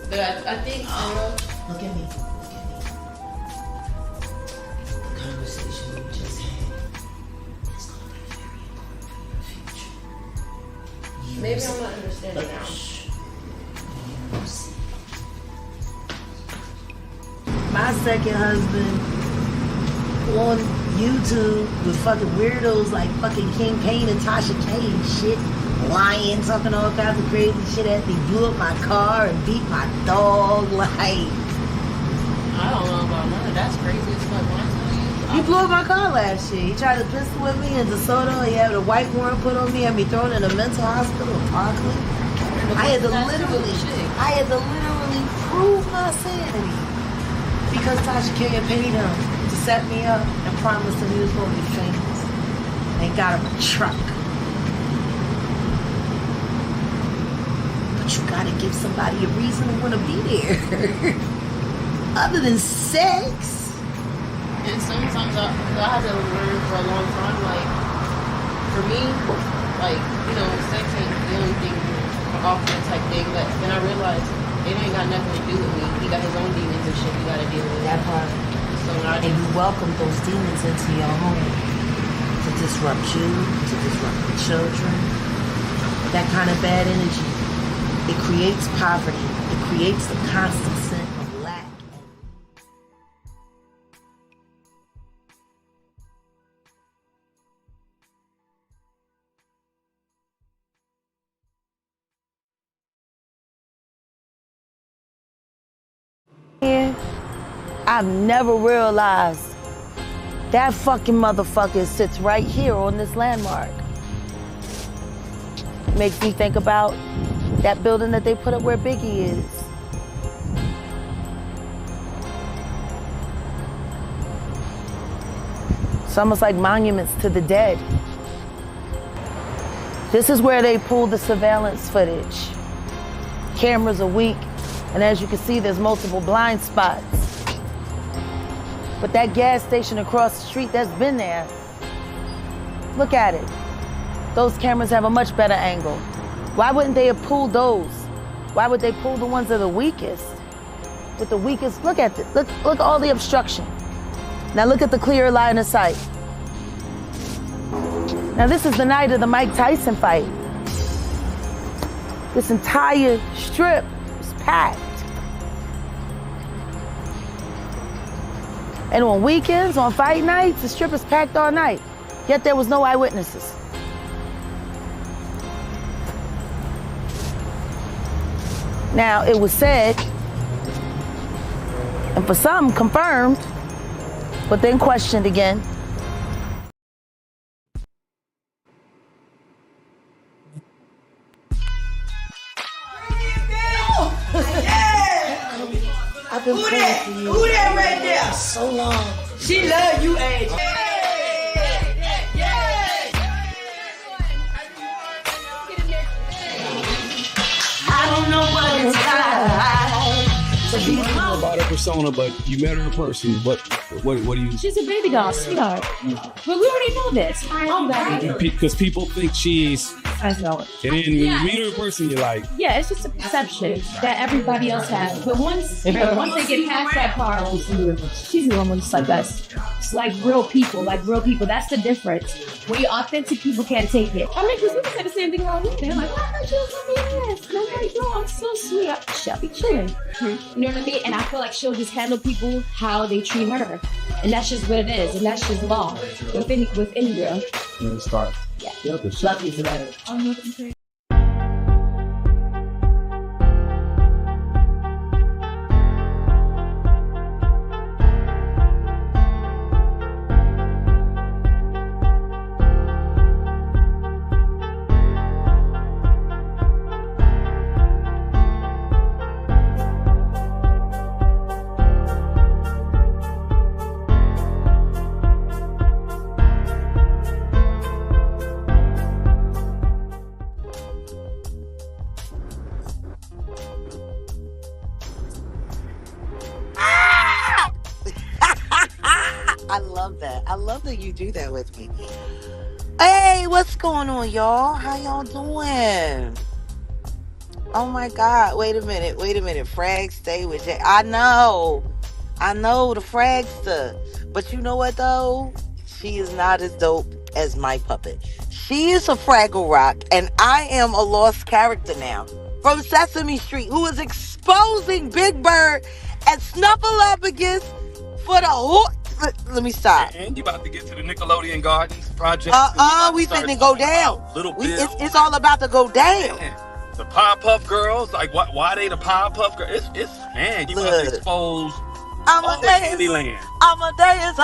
But I think, look at me. The conversation we just had is going to be very important in the future. maybe I'm not understanding now. You see. My second husband on YouTube with fucking weirdos like fucking King Payne and Tasha K and shit, lying, talking all kinds of crazy shit at me, blew up my car and beat my dog, like. I don't know about none. That's crazy as fuck. When I tell you, You blew up my car last year. He tried to pistol whip me in DeSoto. He had a white warrant put on me and me thrown in a mental hospital in Parkland. I had to literally prove my sanity because Tasha K had paid him to set me up and promised him he was going to be famous and got him a truck. But you gotta give somebody a reason to want to be there. Other than sex. and sometimes I had to learn for a long time, like, for me, like, you know, sex ain't the only thing, often type thing, but then I realized it ain't got nothing to do with me. He got his own demons and shit he gotta deal with. That part. So when I And you welcome those demons into your home to disrupt you, to disrupt the children. That kind of bad energy. It creates poverty. It creates the constant sense of lack. I've never realized that fucking motherfucker sits right here on this landmark. Makes me think about that building that they put up where Biggie is. It's almost like monuments to the dead. This is where they pull the surveillance footage. Cameras are weak, and as you can see, there's multiple blind spots. But that gas station across the street that's been there, look at it. Those cameras have a much better angle. Why wouldn't they have pulled those? Why would they pull the ones that are the weakest? With the weakest, look at this. Look at all the obstruction. Now look at the clear line of sight. Now this is the night of the Mike Tyson fight. This entire strip was packed. And on weekends, on fight nights, the strip is packed all night. Yet there was no eyewitnesses. Now, it was said, and for some confirmed, but then questioned again. I've been praying for you. Who that right there? For so long. She love you, Age. I don't know what it's like. You know about her persona, but you met her in person. What do you? She's a baby doll, sweetheart. But we already know this. Because people think she's. I know it. And then when you meet her in person, you're like. Yeah, it's just a perception that everybody else has. But once they get past that part, she's the one who's like us. It's like real people, That's the difference. When you're authentic, people can't take it. I mean, because people say the same thing about me. They're like, oh, I thought you was ass. And I'm like, no, I'm so sweet. She'll be chilling. You know what I mean? And I feel like she'll just handle people how they treat her. And that's just what it is. And that's just law with any girl. Start. Yeah. Love you for that. I love that. I love that you do that with me. Hey, what's going on, y'all? How y'all doing? Oh my God. Wait a minute. Frag stay with Jay. I know the fragster. But you know what though? She is not as dope as my puppet. She is a Fraggle Rock, and I am a lost character now. From Sesame Street, who is exposing Big Bird and Snuffleupagus for the whole. Let me stop. And you about to get to the Nickelodeon Gardens project. We finna go down. Little It's, Bill. it's all about to go down. Man, the Powerpuff Girls, like why they the Powerpuff Girls? It's man, you about to Look. expose all of Candyland. Amadeus.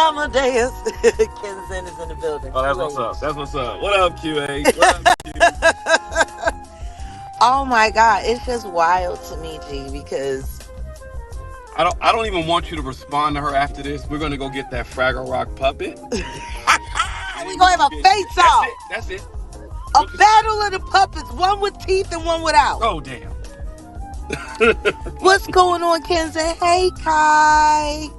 Kenzen is in the building. Oh, that's what's up. That's what's up. What up, QA? What up, Q? Oh my God, it's just wild to me, G, because I don't even want you to respond to her after this. We're gonna go get that Fraggle Rock puppet. we gonna have a face off. That's it. A battle of the puppets, one with teeth and one without. Oh damn. What's going on, Kenzen? Hey, Kai.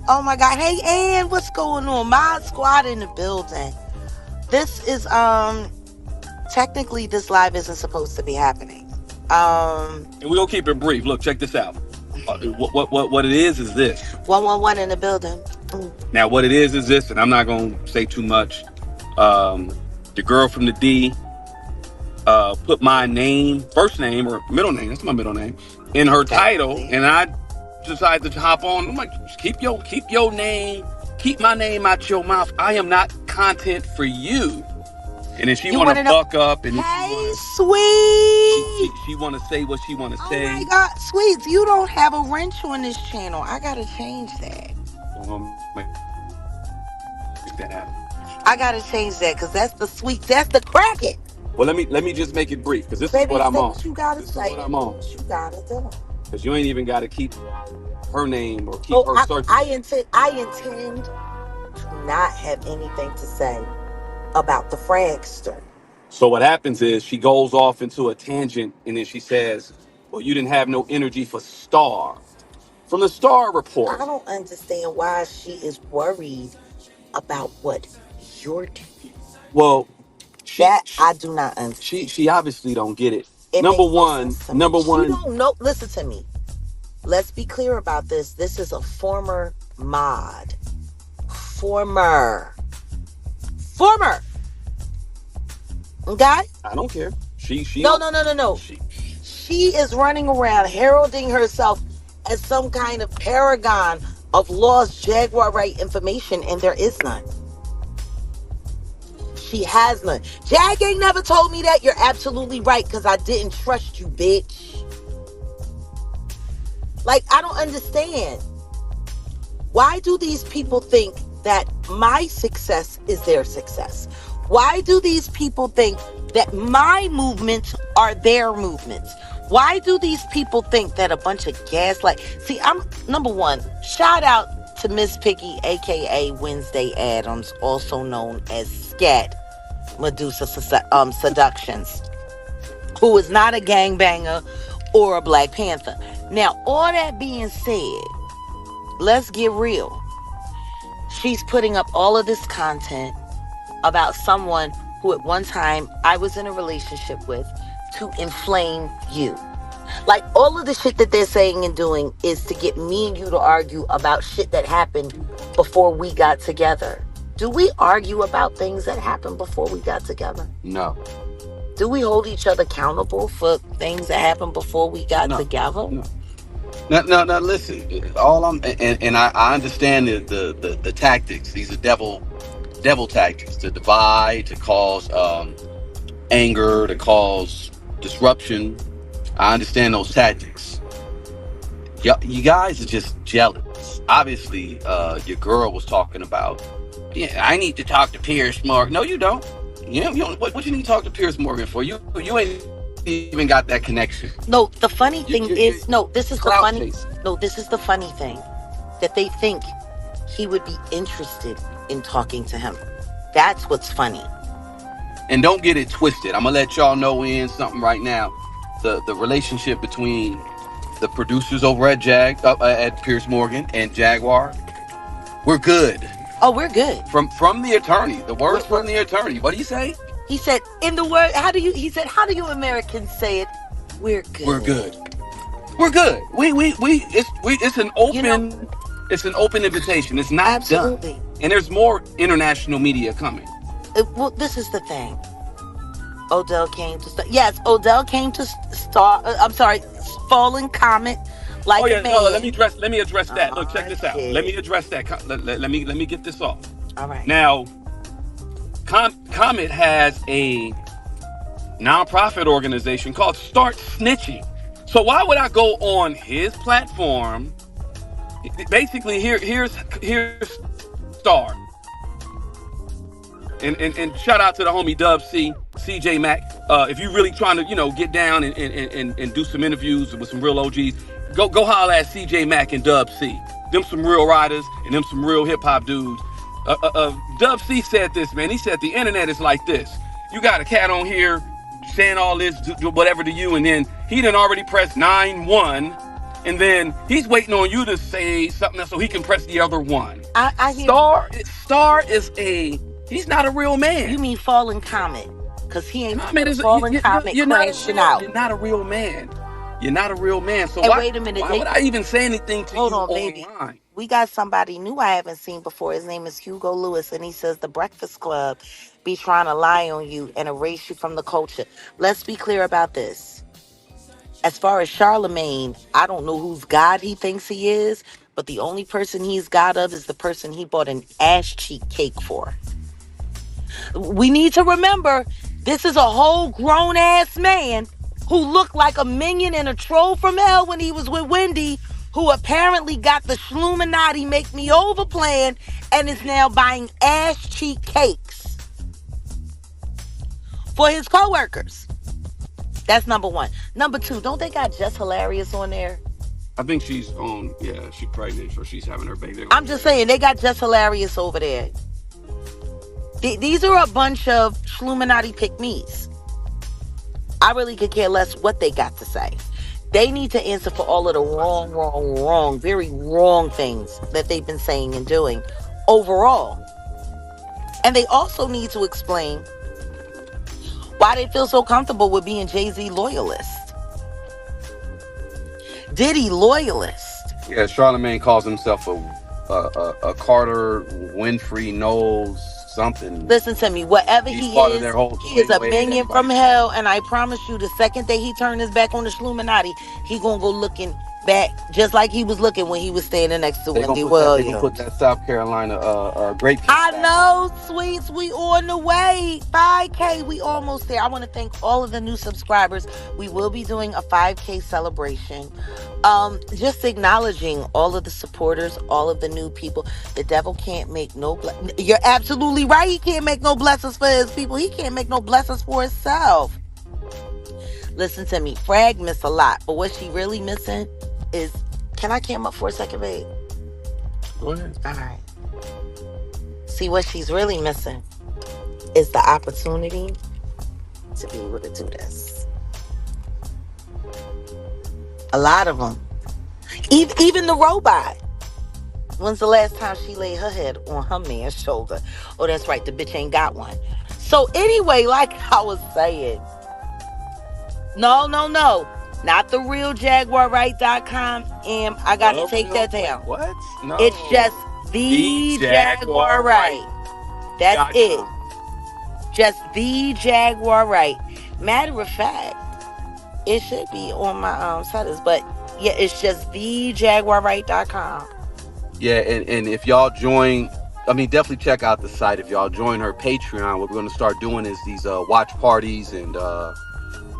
Oh my God. Hey, Ann. What's going on? Mod Squad in the building. This is technically this live isn't supposed to be happening. And we're gonna keep it brief. Look, check this out. What it is this. 111 in the building. Now what it is this, and I'm not gonna say too much. The girl from the D put my name, first name or middle name, that's my middle name, in her title, and I decided to hop on. I'm like, keep your name, keep my name out your mouth. I am not content for you. And then she want to fuck up, and hey, sweet. She want to say what she want to say. Oh my God, sweets, you don't have a wrench on this channel. I gotta change that. Make that happen. I gotta change that because that's the sweet, that's the cracket. Well, let me just make it brief because this is what I'm on. You gotta this say is what I'm on. You gotta do. Because you ain't even got to keep her name or keep her search. I intend to not have anything to say about the fragster. So what happens is she goes off into a tangent and then she says, well, you didn't have no energy for Star. From the Star Report. I don't understand why she is worried about what you're doing. Well, I do not understand. She obviously don't get it. Number one. She don't know. Listen to me. Let's be clear about this. This is a former mod. Former. Okay? I don't care. She No. She is running around heralding herself as some kind of paragon of lost Jaguar Wright information, and there is none. She has none. Jag ain't never told me that. You're absolutely right, because I didn't trust you, bitch. Like, I don't understand. Why do these people think that my success is their success? Why do these people think that my movements are their movements? Why do these people think that a bunch of gaslight? See, I'm number one, shout out to Miss Piggy, aka Wednesday Adams, also known as Scat Medusa Seductions, who is not a gangbanger or a Black Panther. Now, all that being said, let's get real. She's putting up all of this content about someone who at one time I was in a relationship with to inflame you. Like, all of the shit that they're saying and doing is to get me and you to argue about shit that happened before we got together. Do we argue about things that happened before we got together? No. Do we hold each other accountable for things that happened before we got together? No. Now, listen. All I'm and I understand the tactics. These are devil tactics to divide, to cause anger, to cause disruption. I understand those tactics. You guys are just jealous. Obviously, your girl was talking about, yeah, I need to talk to Piers Morgan. No, you don't. You don't. What you need to talk to Piers Morgan for? You ain't even got that connection. No, the funny thing is, this is the funny. Chasing. No, this is the funny thing, that they think he would be interested in talking to him. That's what's funny. And don't get it twisted. I'm gonna let y'all know in something right now. The relationship between the producers over at at Piers Morgan and Jaguar, we're good. Oh, we're good. From the attorney, the words from the attorney. What do you say? He said, how do you Americans say it? We're good. We're good. We're good. It's an open, You know, it's an open invitation. It's not absolutely. done. And there's more international media coming. Well, this is the thing. Odell came to start. Yes, Odell came to start. I'm sorry, fallen comet like Oh yeah, a man. no, let me address that. Look, check this out. shit. Let me address that. Let me get this off. All right. Now, Comet has a nonprofit organization called Start Snitching. So why would I go on his platform? Basically, here's Star. And shout out to the homie Dub C, CJ Mac. If you really trying to, get down and do some interviews with some real OGs, go holler at CJ Mac and Dub C. Them some real riders and them some real hip hop dudes. Dub C said this, man. He said the internet is like this. You got a cat on here saying all this, do whatever to you, and then he done already pressed 9-1, and then he's waiting on you to say something else so he can press the other one. I hear. Star is he's not a real man. You mean fallen comet? Because he ain't Comet fallen comet crashing out. You're not a real man. You're not a real man. So And why, wait a minute, why would I even say anything to hold you on, baby. online? We got somebody new I haven't seen before. His name is Hugo Lewis, and he says the Breakfast Club be trying to lie on you and erase you from the culture. Let's be clear about this. As far as Charlemagne, I don't know whose God he thinks he is, but the only person he's God of is the person he bought an ass cheek cake for. We need to remember, this is a whole grown ass man who looked like a minion and a troll from hell when he was with Wendy, who apparently got the Shluminati make me over plan and is now buying ass cheek cakes for his coworkers. That's number one. Number two, don't they got Just Hilarious on there? I think she's on, she's pregnant, or she's having her baby. I'm just saying, they got Just Hilarious over there. These are a bunch of Shluminati pick-me's. I really could care less what they got to say. They need to answer for all of the wrong, very wrong things that they've been saying and doing overall. And they also need to explain why they feel so comfortable with being Jay-Z loyalist. Diddy loyalist. Yeah, Charlemagne calls himself a Carter Winfrey Knowles something. Listen to me, whatever He's he part is, of their whole he is a way minion everybody- from hell, and I promise you, the second that he turn his back on the Shluminati, he gonna go looking back just like he was looking when he was standing next to Wendy Williams. They gonna put that South Carolina grape. I know, sweets, we on the way. 5K, we almost there. I want to thank all of the new subscribers. We will be doing a 5K celebration. Just acknowledging all of the supporters, all of the new people. The devil can't make no You're absolutely right. He can't make no blessings for his people. He can't make no blessings for himself. Listen to me. Frag missed a lot, but what she really missing is, can I cam up for a second, babe? Go ahead. All right. See, what she's really missing is the opportunity to be able to do this. A lot of them. Even the robot. When's the last time she laid her head on her man's shoulder? Oh, that's right. The bitch ain't got one. So anyway, like I was saying, no. Not the real JAGUARWRIGHT.com. And I got to take that down. What? No. It's just the Jaguar Wright. That's it. Just the Jaguar Wright. Matter of fact, it should be on my status, but yeah, it's just the JAGUARWRIGHT.com. Yeah, and if y'all join, definitely check out the site. If y'all join her Patreon, what we're going to start doing is these watch parties, and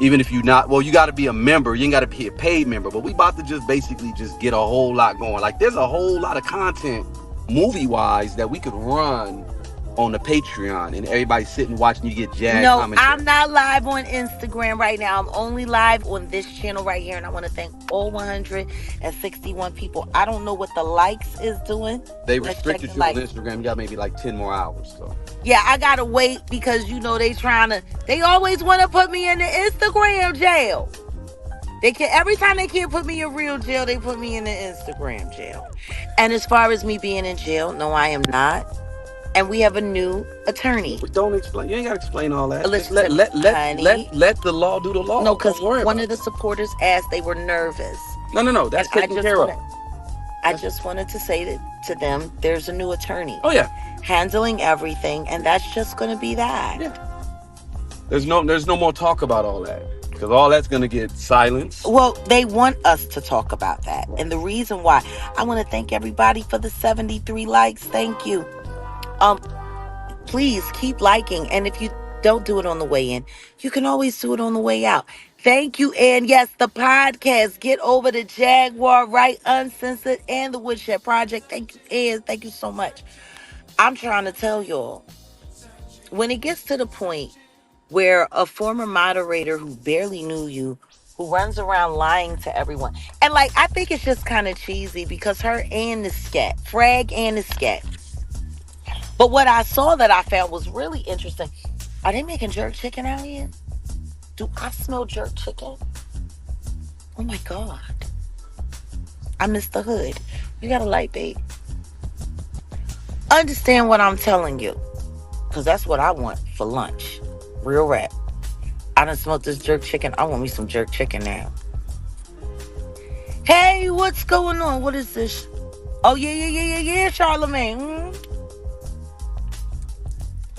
even if you not, well, you got to be a member. You ain't got to be a paid member, but we about to just basically just get a whole lot going. Like, there's a whole lot of content movie-wise that we could run on the Patreon, and everybody sitting watching you get Jag commentary. I'm not live on Instagram right now. I'm only live on this channel right here, and I want to thank all 161 people. I don't know what the likes is doing. They restricted you on Instagram. You got maybe like 10 more hours. So yeah, I gotta wait because they always want to put me in the Instagram jail. Every time they can't put me in real jail, they put me in the Instagram jail. And as far as me being in jail, no, I am not. and we have a new attorney. Don't explain. You ain't got to explain all that. Just Listen to me, honey. let the law do the No, law. because Don't worry one about of the it. supporters asked, they were nervous. No. And That's taken care of. I just wanted to say to them, there's a new attorney Oh yeah. handling everything, and that's just going to be that. Yeah. There's no more talk about all that because all that's gonna get silenced. Well, they want us to talk about that. And the reason why, I want to thank everybody for the 73 likes. Thank you. Um, Please keep liking. And if you don't do it on the way in, you can always do it on the way out. Thank you. And yes, the podcast. Get over to Jaguar Wright Uncensored and the Woodshed Project. Thank you, and thank you so much. I'm trying to tell y'all, when it gets to the point where a former moderator who barely knew you, who runs around lying to everyone, and like, I think it's just kind of cheesy because her and the scat, Frag and the scat. But what I saw that I found was really interesting. Are they making jerk chicken out here? Do I smell jerk chicken? Oh my God. I missed the hood. You got a light, babe. Understand what I'm telling you. Because that's what I want for lunch. Real rap. I done smoked this jerk chicken. I want me some jerk chicken now. Hey, what's going on? What is this? Oh, yeah, Charlemagne.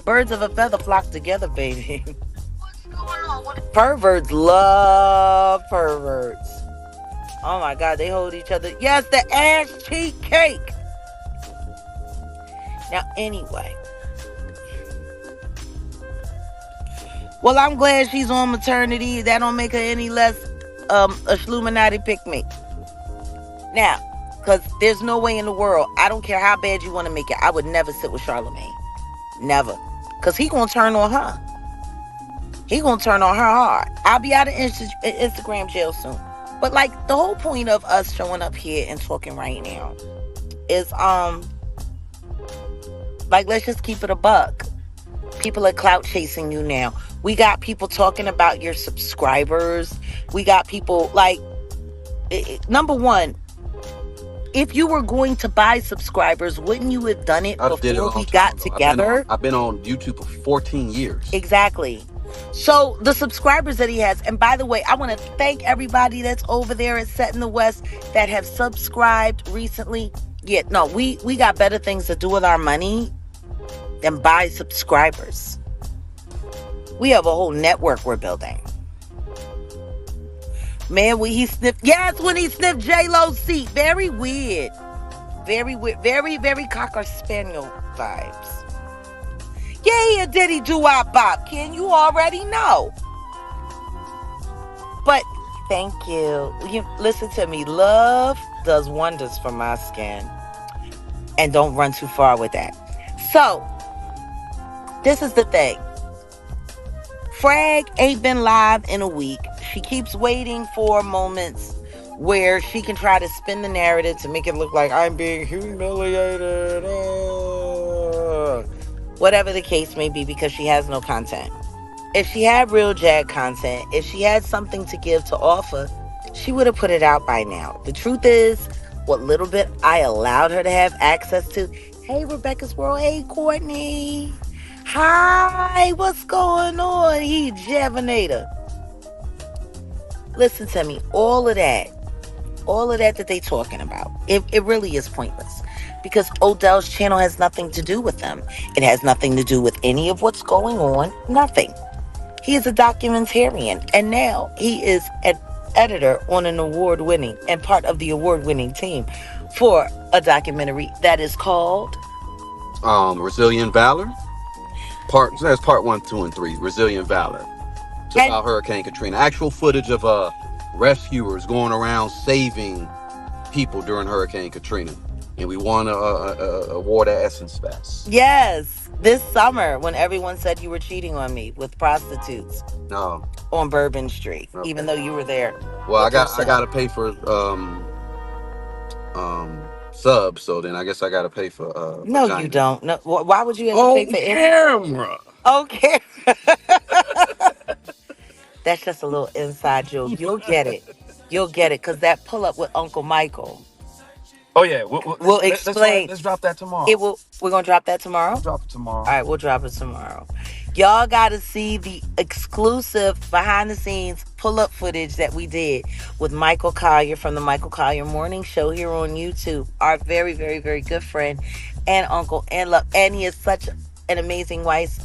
Birds of a feather flock together, baby. What's going on? Perverts love perverts. Oh my God, they hold each other. Yes, the ass cheek cake. Now, anyway. Well, I'm glad she's on maternity. That don't make her any less a Shluminati pick me. Now, because there's no way in the world, I don't care how bad you want to make it, I would never sit with Charlemagne. Never. Because he going to turn on her. He going to turn on her hard. I'll be out of Instagram jail soon. But like, the whole point of us showing up here and talking right now is, like, let's just keep it a buck. People are clout chasing you now. We got people talking about your subscribers. We got people like, number one, if you were going to buy subscribers, wouldn't you have done it before we got together? I've been on YouTube for 14 years. Exactly. So the subscribers that he has, and by the way, I want to thank everybody that's over there at Set in the West that have subscribed recently. Yeah, no, we got better things to do with our money than buy subscribers. We have a whole network we're building. Man, when he sniffed J-Lo's seat. Very weird. Very weird. Very, very Cocker Spaniel vibes. Yeah, diddy do-wop bop. Ken, you already know. But thank you. Listen to me. Love does wonders for my skin. And don't run too far with that. So, this is the thing. Frag ain't been live in a week. She keeps waiting for moments where she can try to spin the narrative to make it look like I'm being humiliated. Whatever the case may be, because she has no content. If she had real Jag content, if she had something to give to offer, she would have put it out by now. The truth is, what little bit I allowed her to have access to. Hey, Rebecca's World. Hey, Courtney. Hi, what's going on? He Javinator. Listen to me. All of that they talking about, it really is pointless. Because Odell's channel has nothing to do with them. It has nothing to do with any of what's going on. Nothing. He is a documentarian. And now he is an editor on an award-winning and part of the award-winning team for a documentary that is called Resilient Valor. That's part 1, 2, and 3. Resilient Valor. It's about Hurricane Katrina. Actual footage of rescuers going around saving people during Hurricane Katrina. And we won a award at Essence Fest. Yes, this summer when everyone said you were cheating on me with prostitutes. No. On Bourbon Street, Okay. even though you were there. Well, I got to pay for subs, so then I guess I got to pay for No, vagina. you don't. No, why would you have to pay for camera? Okay. That's just a little inside joke. You'll get it. You'll get it, because that pull up with Uncle Michael. Oh yeah, We'll explain. let's drop that tomorrow. It will. We're gonna drop that tomorrow. We'll drop it tomorrow. All right, we'll drop it tomorrow. Y'all got to see the exclusive behind the scenes pull up footage that we did with Michael Collier from the Michael Collier Morning Show here on YouTube. Our very, very, very good friend and uncle and love. And he is such an amazing wife.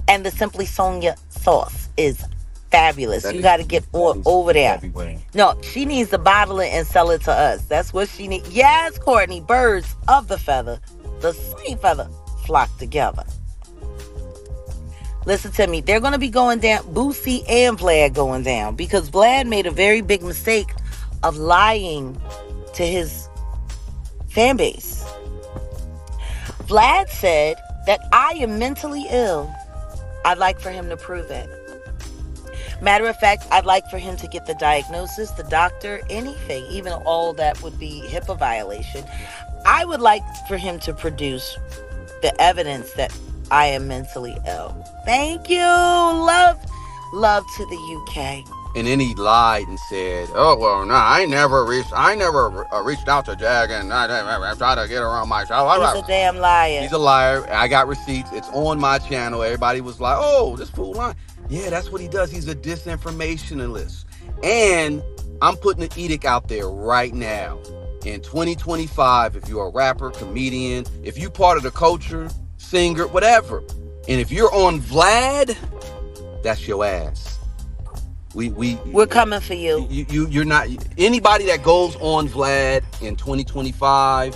And the Simply Sonia sauce is fabulous. You got to get over there. No, she needs to bottle it and sell it to us. That's what she needs. Yes, Courtney, birds of the feather, the same feather, flock together. Listen to me. They're going to be going down. Boosie and Vlad going down because Vlad made a very big mistake of lying to his fan base. Vlad said that I am mentally ill. I'd like for him to prove it. Matter of fact, I'd like for him to get the diagnosis, the doctor, anything, even all that would be HIPAA violation. I would like for him to produce the evidence that I am mentally ill. Thank you. Love to the UK. And then he lied and said, "Oh well, no, I never reached out to Jag and I tried to get her on my show." He's a damn liar. He's a liar. I got receipts. It's on my channel. Everybody was like, "Oh, this fool lying." Yeah, that's what he does. He's a disinformationalist. And I'm putting an edict out there right now. In 2025, if you're a rapper, comedian, if you part of the culture, singer, whatever, and if you're on Vlad, that's your ass. We're coming for you. You're not anybody that goes on Vlad in 2025.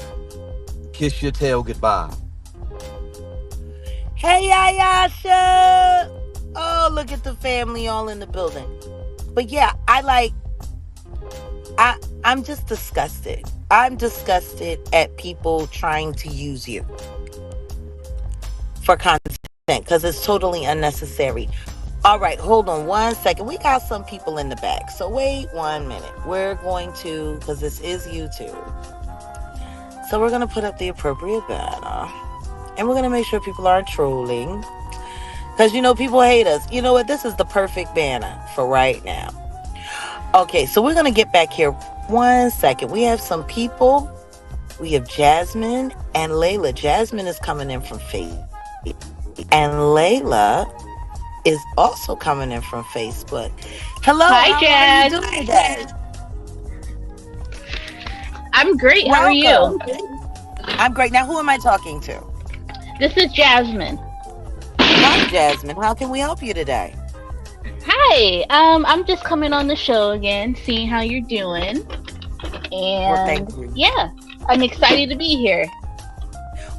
Kiss your tail goodbye. Hey, Ayasha. Oh, look at the family all in the building. But yeah, I'm just disgusted. I'm disgusted at people trying to use you for content because it's totally unnecessary. All right, hold on 1 second. We got some people in the back. So wait 1 minute. We're going to, because this is YouTube. So we're going to put up the appropriate banner. And we're going to make sure people aren't trolling. Because, people hate us. You know what? This is the perfect banner for right now. Okay, so we're going to get back here 1 second. We have some people. We have Jasmine and Layla. Jasmine is coming in from Facebook. And Layla is also coming in from Facebook. Hello. Hi, Jazz. How are you doing today? I'm great. How are you? I'm great. Now, who am I talking to? This is Jasmine. Hi, Jasmine. How can we help you today? Hi. I'm just coming on the show again, seeing how you're doing. And thank you. Yeah, I'm excited to be here.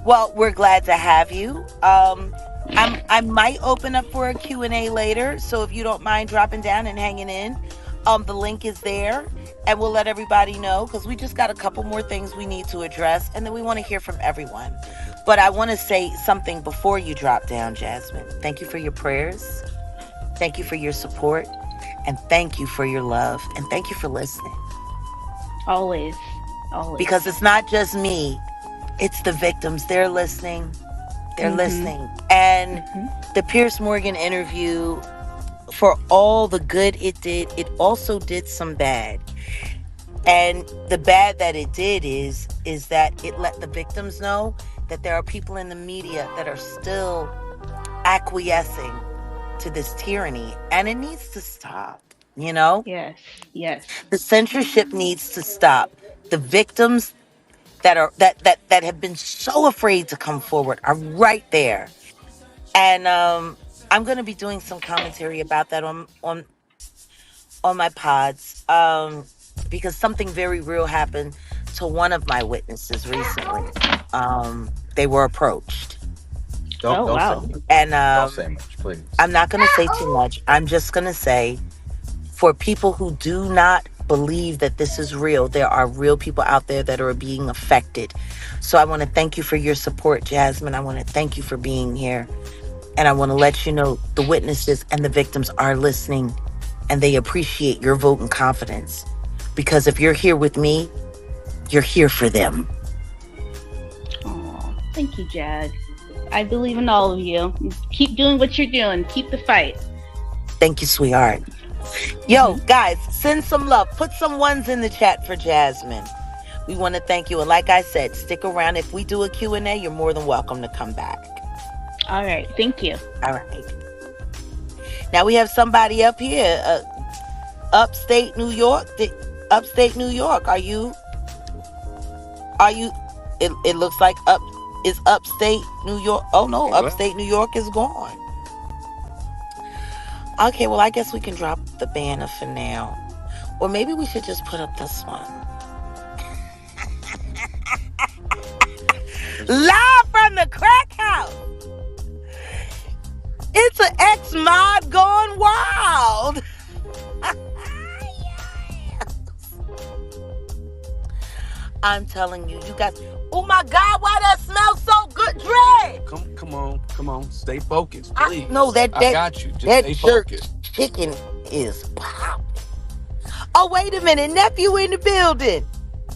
Well, we're glad to have you. I might open up for a Q&A later, so if you don't mind dropping down and hanging in, the link is there, and we'll let everybody know, because we just got a couple more things we need to address, and then we want to hear from everyone. But I want to say something before you drop down, Jasmine. Thank you for your prayers. Thank you for your support. And thank you for your love. And thank you for listening. Always. Always. Because it's not just me. It's the victims. They're listening. They're listening. And the Pierce Morgan interview, for all the good it did, it also did some bad. And the bad that it did is that it let the victims know that there are people in the media that are still acquiescing to this tyranny. And it needs to stop, Yes, yes. The censorship needs to stop. The victims that have been so afraid to come forward are right there. And I'm going to be doing some commentary about that on my pods, because something very real happened to one of my witnesses recently. They were approached. Don't wow. say much. And Don't say much, please. I'm not going to say too much. I'm just going to say, for people who do not believe that this is real, there are real people out there that are being affected. So I want to thank you for your support, Jasmine. I want to thank you for being here. And I want to let you know the witnesses and the victims are listening, and they appreciate your vote and confidence. Because if you're here with me, you're here for them. Oh, thank you, Jag. I believe in all of you. Keep doing what you're doing. Keep the fight. Thank you, sweetheart. Yo, guys, send some love. Put some ones in the chat for Jasmine. We want to thank you. And like I said, stick around. If we do a Q&A, you're more than welcome to come back. All right. Thank you. All right. Now we have somebody up here, upstate New York. Upstate New York. Are you? It looks like is upstate New York. Oh no, upstate New York is gone. Okay, well I guess we can drop the banner for now. Or maybe we should just put up this one. Live from the crack house. It's an ex-mod gone wild. I'm telling you, you guys. Oh my God, why that smells so good, Dre? Come on. Stay focused, please. I got you. Just that stay jerk focused. chicken is popping. Oh, wait a minute. Nephew in the building.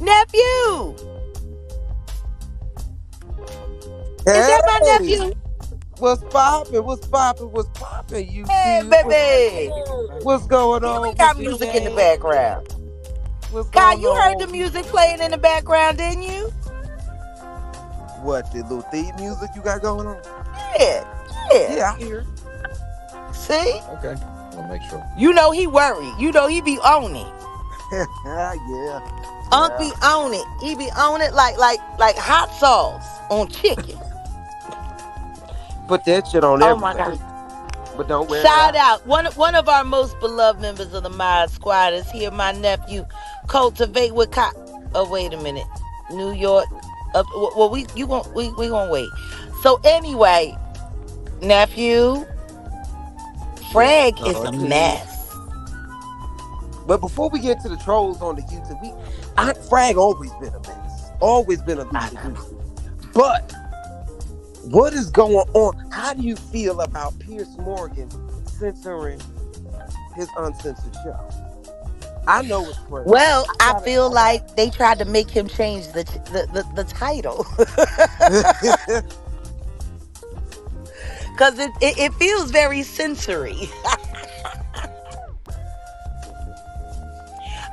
Nephew. Hey, Is that my nephew? what's poppin'? What's poppin'? You Hey, cute. baby. What's going on? We got with you, music in the gang? background. What's Kai, going you heard on? the music playing in the background, didn't you? What, the little theme music you got going on? Yeah. Yeah, I hear. See? Okay, I'll make sure. You know he worried. You know he be on it. Yeah. Unc be on it. He be on it like hot sauce on chicken. Put that shit on Oh everything. my God. But don't wear Shout it out. out. One of our most beloved members of the Mod Squad is here. My nephew, Cultivate with Oh, wait a minute. New York. Well, we gonna wait. So anyway, nephew, Frag is a mess. But before we get to the trolls on the YouTube, Frag always been a mess. Always been a mess. But what is going on? How do you feel about Piers Morgan censoring his uncensored show? I know it's crazy. Well, I feel like they tried to make him change the title. Because it feels very sensory.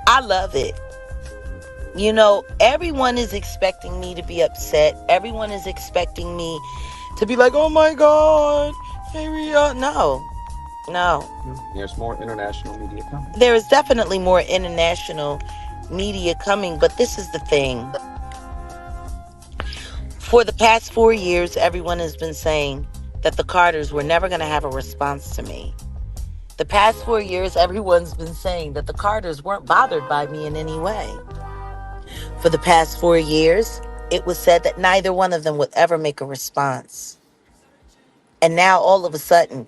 I love it. You know, everyone is expecting me to be upset. Everyone is expecting me to be like, oh my God, no. There's more international media coming. There is definitely more international media coming, but this is the thing. For the past 4 years, everyone has been saying that the Carters were never going to have a response to me. The past 4 years, everyone's been saying that the Carters weren't bothered by me in any way. For the past 4 years, it was said that neither one of them would ever make a response. And now all of a sudden,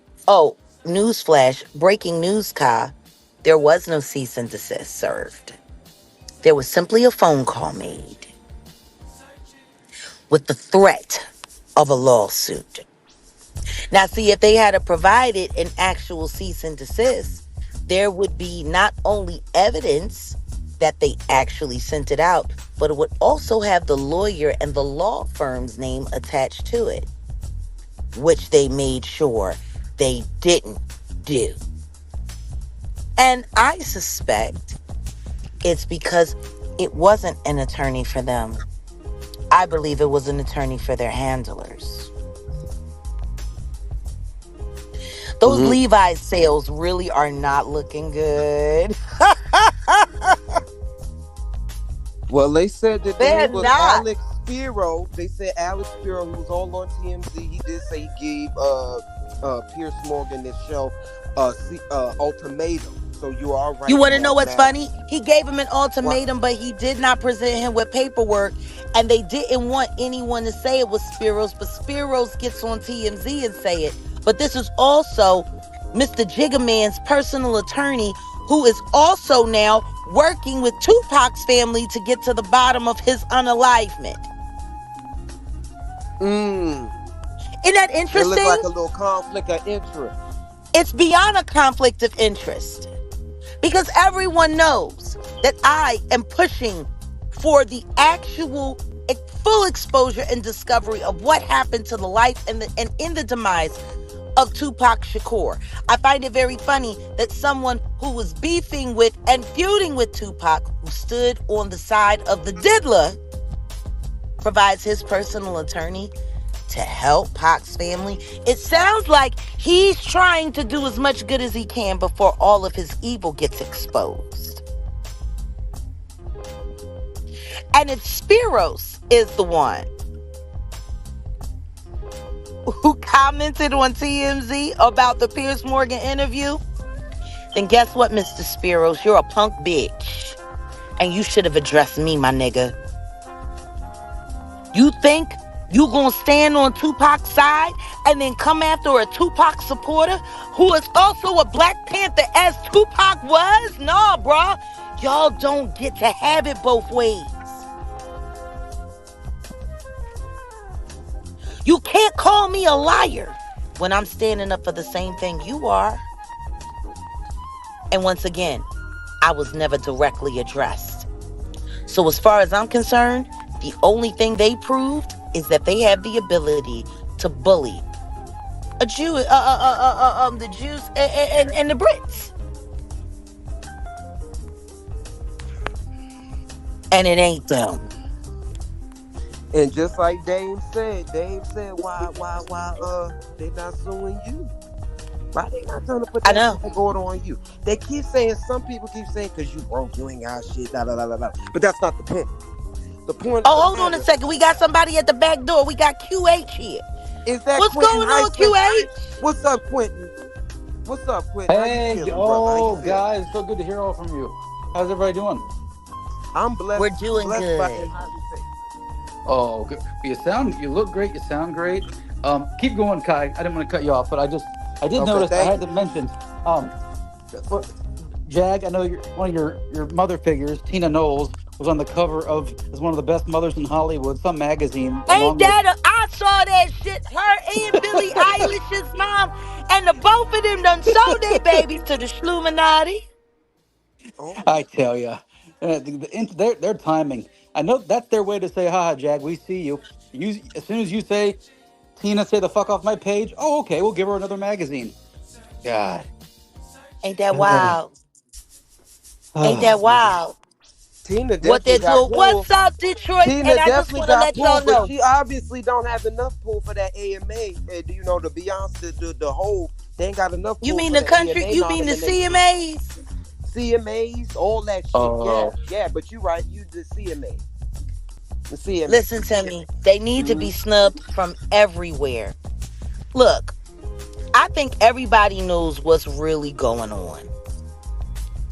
newsflash, breaking news, Ka, there was no cease and desist served. There was simply a phone call made with the threat of a lawsuit. Now, see, if they had provided an actual cease and desist, there would be not only evidence that they actually sent it out, but it would also have the lawyer and the law firm's name attached to it, which they made sure they didn't do. And I suspect it's because it wasn't an attorney for them. I believe it was an attorney for their handlers. Those Levi's sales really are not looking good. Well, they said that They're was not. Alex Spiro. They said Alex Spiro, who was all on TMZ, he did say he gave Piers Morgan this show ultimatum. So you are right. You want to know what's funny? He gave him an ultimatum, but he did not present him with paperwork, and they didn't want anyone to say it was Spiro's, but Spiro's gets on TMZ and say it. But this is also Mr. Jiggaman's personal attorney, who is also now working with Tupac's family to get to the bottom of his unalivement. Isn't that interesting? It looks like a little conflict of interest. It's beyond a conflict of interest. Because everyone knows that I am pushing for the actual full exposure and discovery of what happened to the life and in the demise of Tupac Shakur. I find it very funny that someone who was beefing with and feuding with Tupac, who stood on the side of the diddler, provides his personal attorney to help Pac's family. It sounds like he's trying to do as much good as he can before all of his evil gets exposed. And if Spiros is the one who commented on TMZ about the Piers Morgan interview, then guess what, Mr. Spiros? You're a punk bitch. And you should have addressed me, my nigga. You think you gonna stand on Tupac's side and then come after a Tupac supporter who is also a Black Panther as Tupac was? Nah, bruh. Y'all don't get to have it both ways. You can't call me a liar when I'm standing up for the same thing you are. And once again, I was never directly addressed. So as far as I'm concerned, the only thing they proved is that they have the ability to bully the Jews and the Brits. And it ain't them. And just like Dame said, why they not suing you? Why they not trying to put that tag order on you? They keep saying, some people keep saying, because you broke, you ain't got shit, da da da da da. But that's not the point. The point. Oh, hold on a second. We got somebody at the back door. We got QH here. Is that what's Quentin going on, QH? What's up, Quentin? What's up, Quentin? Hey, guys, so good to hear all from you. How's everybody doing? I'm blessed. We're doing good. Oh, good. You look great. You sound great. Keep going, Kai. I didn't want to cut you off, but I did notice. I had to mention. Jag, I know one of your mother figures, Tina Knowles, was on the cover as one of the best mothers in Hollywood, some magazine. Ain't that I saw that shit. Her and Billie Eilish's mom, and the both of them done sold their babies to the Schluminati. I tell you, their timing. I know that's their way to say, haha, Jag, we see you. As soon as you say, Tina, say the fuck off my page, oh, okay, we'll give her another magazine. God. Ain't that wild? Ain't that wild? Tina definitely got pull. What's up, Detroit? Tina and I just want to let y'all know. But she obviously don't have enough pull for that AMA. You know, the Beyonce, the whole, they ain't got enough pull. You mean the country? You mean the CMAs? CMAs, all that shit. Yeah, but you're right. You the CMA. The CMA. Listen to me. They need to be snubbed from everywhere. Look, I think everybody knows what's really going on.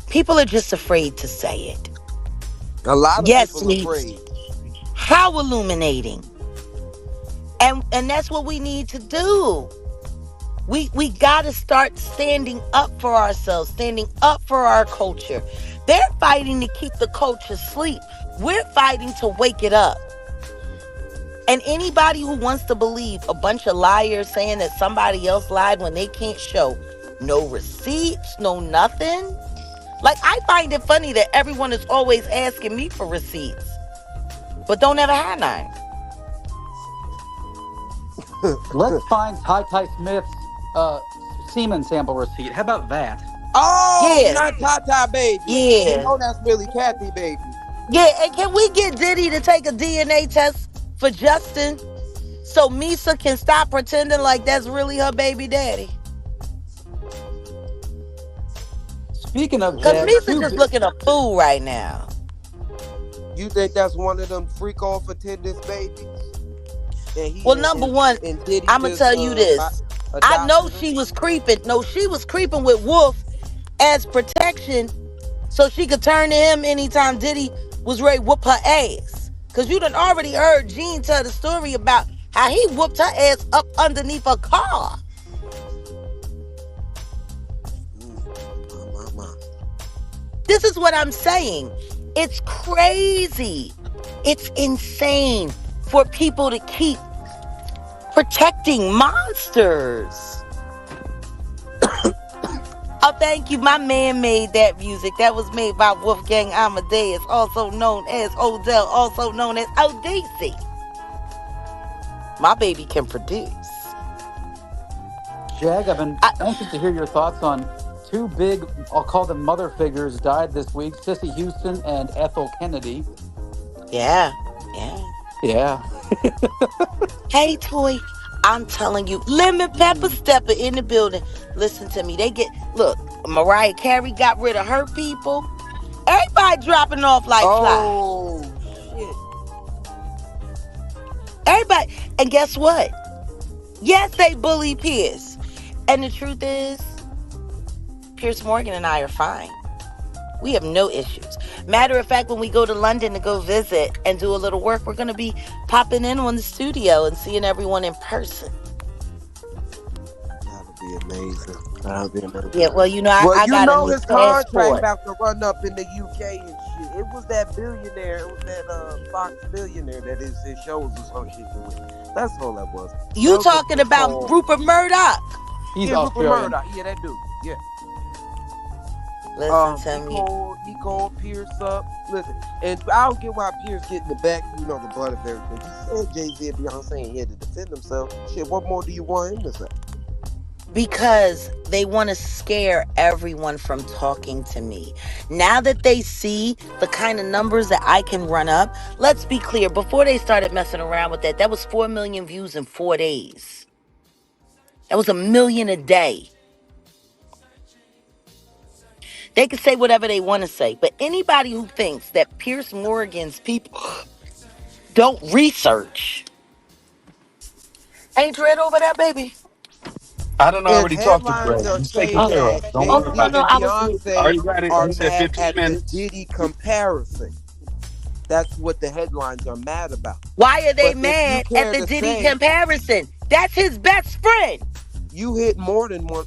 People are just afraid to say it. A lot of people are afraid. How illuminating. And that's what we need to do. We got to start standing up for ourselves, standing up for our culture. They're fighting to keep the culture asleep. We're fighting to wake it up. And anybody who wants to believe a bunch of liars saying that somebody else lied when they can't show no receipts, no nothing. Like, I find it funny that everyone is always asking me for receipts, but don't ever have none. Let's find Ty Smith's semen sample receipt. How about that? Oh, yeah. Not Tata, baby. Yeah. You know that's really Kathy, baby. Yeah, and can we get Diddy to take a DNA test for Justin so Misa can stop pretending like that's really her baby daddy? Speaking of because Misa's just looking a fool right now. You think that's one of them freak off attendance babies? Well, number one, I'm gonna tell you this. I know she was creeping. No, she was creeping with Wolf as protection, so she could turn to him anytime Diddy was ready to whoop her ass. Cause you done already heard Gene tell the story about how he whooped her ass up underneath a car. This is what I'm saying. It's crazy. It's insane for people to keep protecting monsters. Oh, thank you. My man made that music. That was made by Wolfgang Amadeus, also known as Odell, also known as ODC. My baby can produce. Jag, I've been I, anxious to hear your thoughts on two big, I'll call them mother figures, died this week: Sissy Houston and Ethel Kennedy. yeah, yeah. Yeah. Hey, Toy, I'm telling you, Lemon Pepper Stepper in the building. Listen to me. Look, Mariah Carey got rid of her people. Everybody dropping off like flies. Oh shit. Everybody. And guess what? Yes, they bully Pierce. And the truth is, Pierce Morgan and I are fine. We have no issues. Matter of fact, when we go to London to go visit and do a little work, we're going to be popping in on the studio and seeing everyone in person. That would be amazing. That would be amazing. Yeah, well, you know, Well, I you got a know new his contract passport. about to run up in the UK and shit. It was that billionaire. It was that Fox billionaire that his show was associated with. That's all that was. You That was talking about Rupert Murdoch? He's yeah, Rupert Australian. Murdoch. Yeah, that dude. Yeah. Listen to me. He called Pierce up. Listen, and I don't get why Pierce getting the back, the butt of everything. He said Jay-Z and Beyonce he had to defend himself. Shit, what more do you want him to say? Because they want to scare everyone from talking to me. Now that they see the kind of numbers that I can run up, let's be clear, before they started messing around with that was 4 million views in 4 days. That was 1 million a day. They can say whatever they want to say, but anybody who thinks that Pierce Morgan's people don't research, ain't read over that, baby. I don't And already talked to headlines Brad. are He's taken saying care that of. Don't Oh, worry Jay-Z about no, it. and I was. Are Beyonce you ready? are You said mad 15 at the minutes. Diddy comparison. That's what the headlines are mad about. Why are they But if you mad at care the to Diddy say comparison? That's his best friend. you hit more than one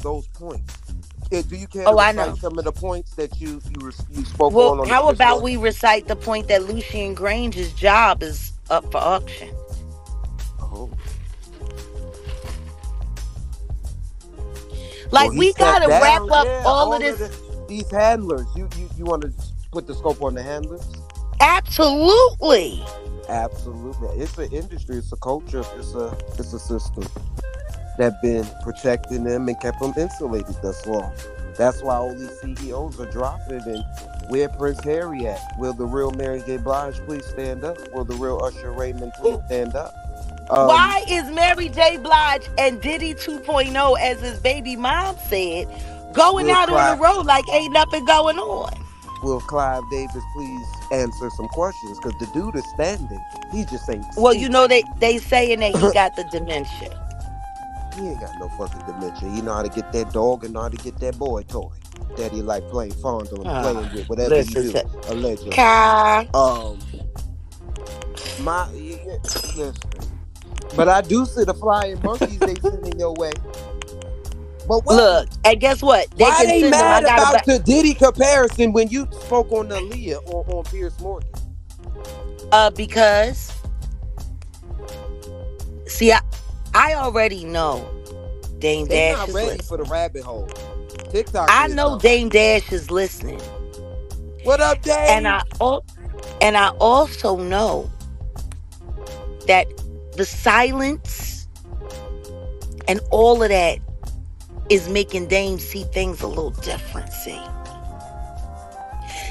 those points. Do you care to Oh, I know. recite some of the points that you spoke Well, on the how Pierce about Morgan? we recite the point that Lucien Grange's job is up for auction? Oh. Like, Well, he we stepped gotta wrap down. up Yeah, all of all this. of these handlers. You want to put the scope on the handlers? Absolutely. Absolutely. It's an industry. It's a culture. It's a system that been protecting them and kept them insulated thus long. That's why all these CEOs are dropping. And where Prince Harry at? Will the real Mary J. Blige please stand up? Will the real Usher Raymond please stand up? Why is Mary J. Blige and Diddy 2.0, as his baby mom said, going Will out on the Clive, road like ain't nothing going on? will Clive Davis please answer some questions? Because the dude is standing. He just ain't Well, speaking. you know, they saying that he got the dementia. He ain't got no fucking dementia. He know how to get that dog and know how to get that boy toy that he like playing fondle and playing with whatever he do. Allegedly. Kai. Listen. But I do see the flying monkeys they sending your way. But wait, Look, and guess what? They why can they send them. mad about the Diddy comparison when you spoke on the Aaliyah on Pierce Morgan? Because see, I already know Dame They Dash not is ready listening. for the rabbit hole. TikTok. I know Dame Dash is listening. What up, Dame? And I also know that the silence and all of that is making Dame see things a little different.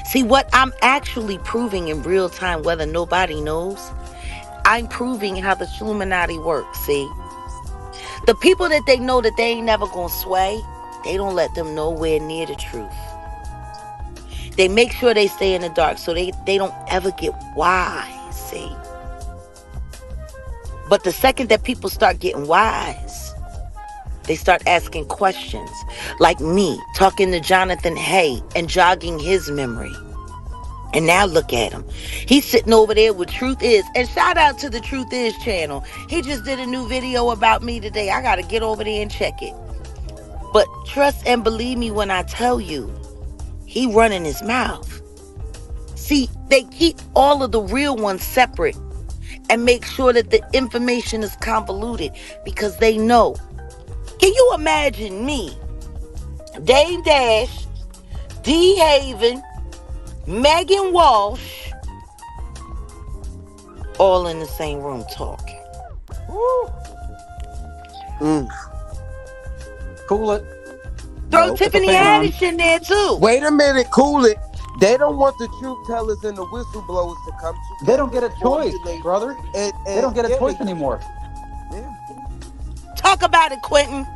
See what I'm actually proving in real time, whether nobody knows. I'm proving how the Illuminati works. See, the people that they know that they ain't never gonna sway, they don't let them nowhere near the truth. They make sure they stay in the dark so they don't ever get wise. See, but the second that people start getting wise, they start asking questions, like me talking to Jonathan Hay and jogging his memory. And now look at him. He's sitting over there with Truth Is. And shout out to the Truth Is channel. He just did a new video about me today. I got to get over there and check it. But trust and believe me when I tell you, he running his mouth. See, they keep all of the real ones separate and make sure that the information is convoluted because they know. Can you imagine me, Dame Dash, D. Haven, Megan Walsh, all in the same room talking? Cool it. Throw No. Put the Tiffany fan on. Haddish in there too. Wait a minute, cool it. They don't want the truth tellers and the whistleblowers to come They don't together, get a choice, formulate, brother. and They don't get a yeah, choice anymore. yeah. Talk about it, Quentin.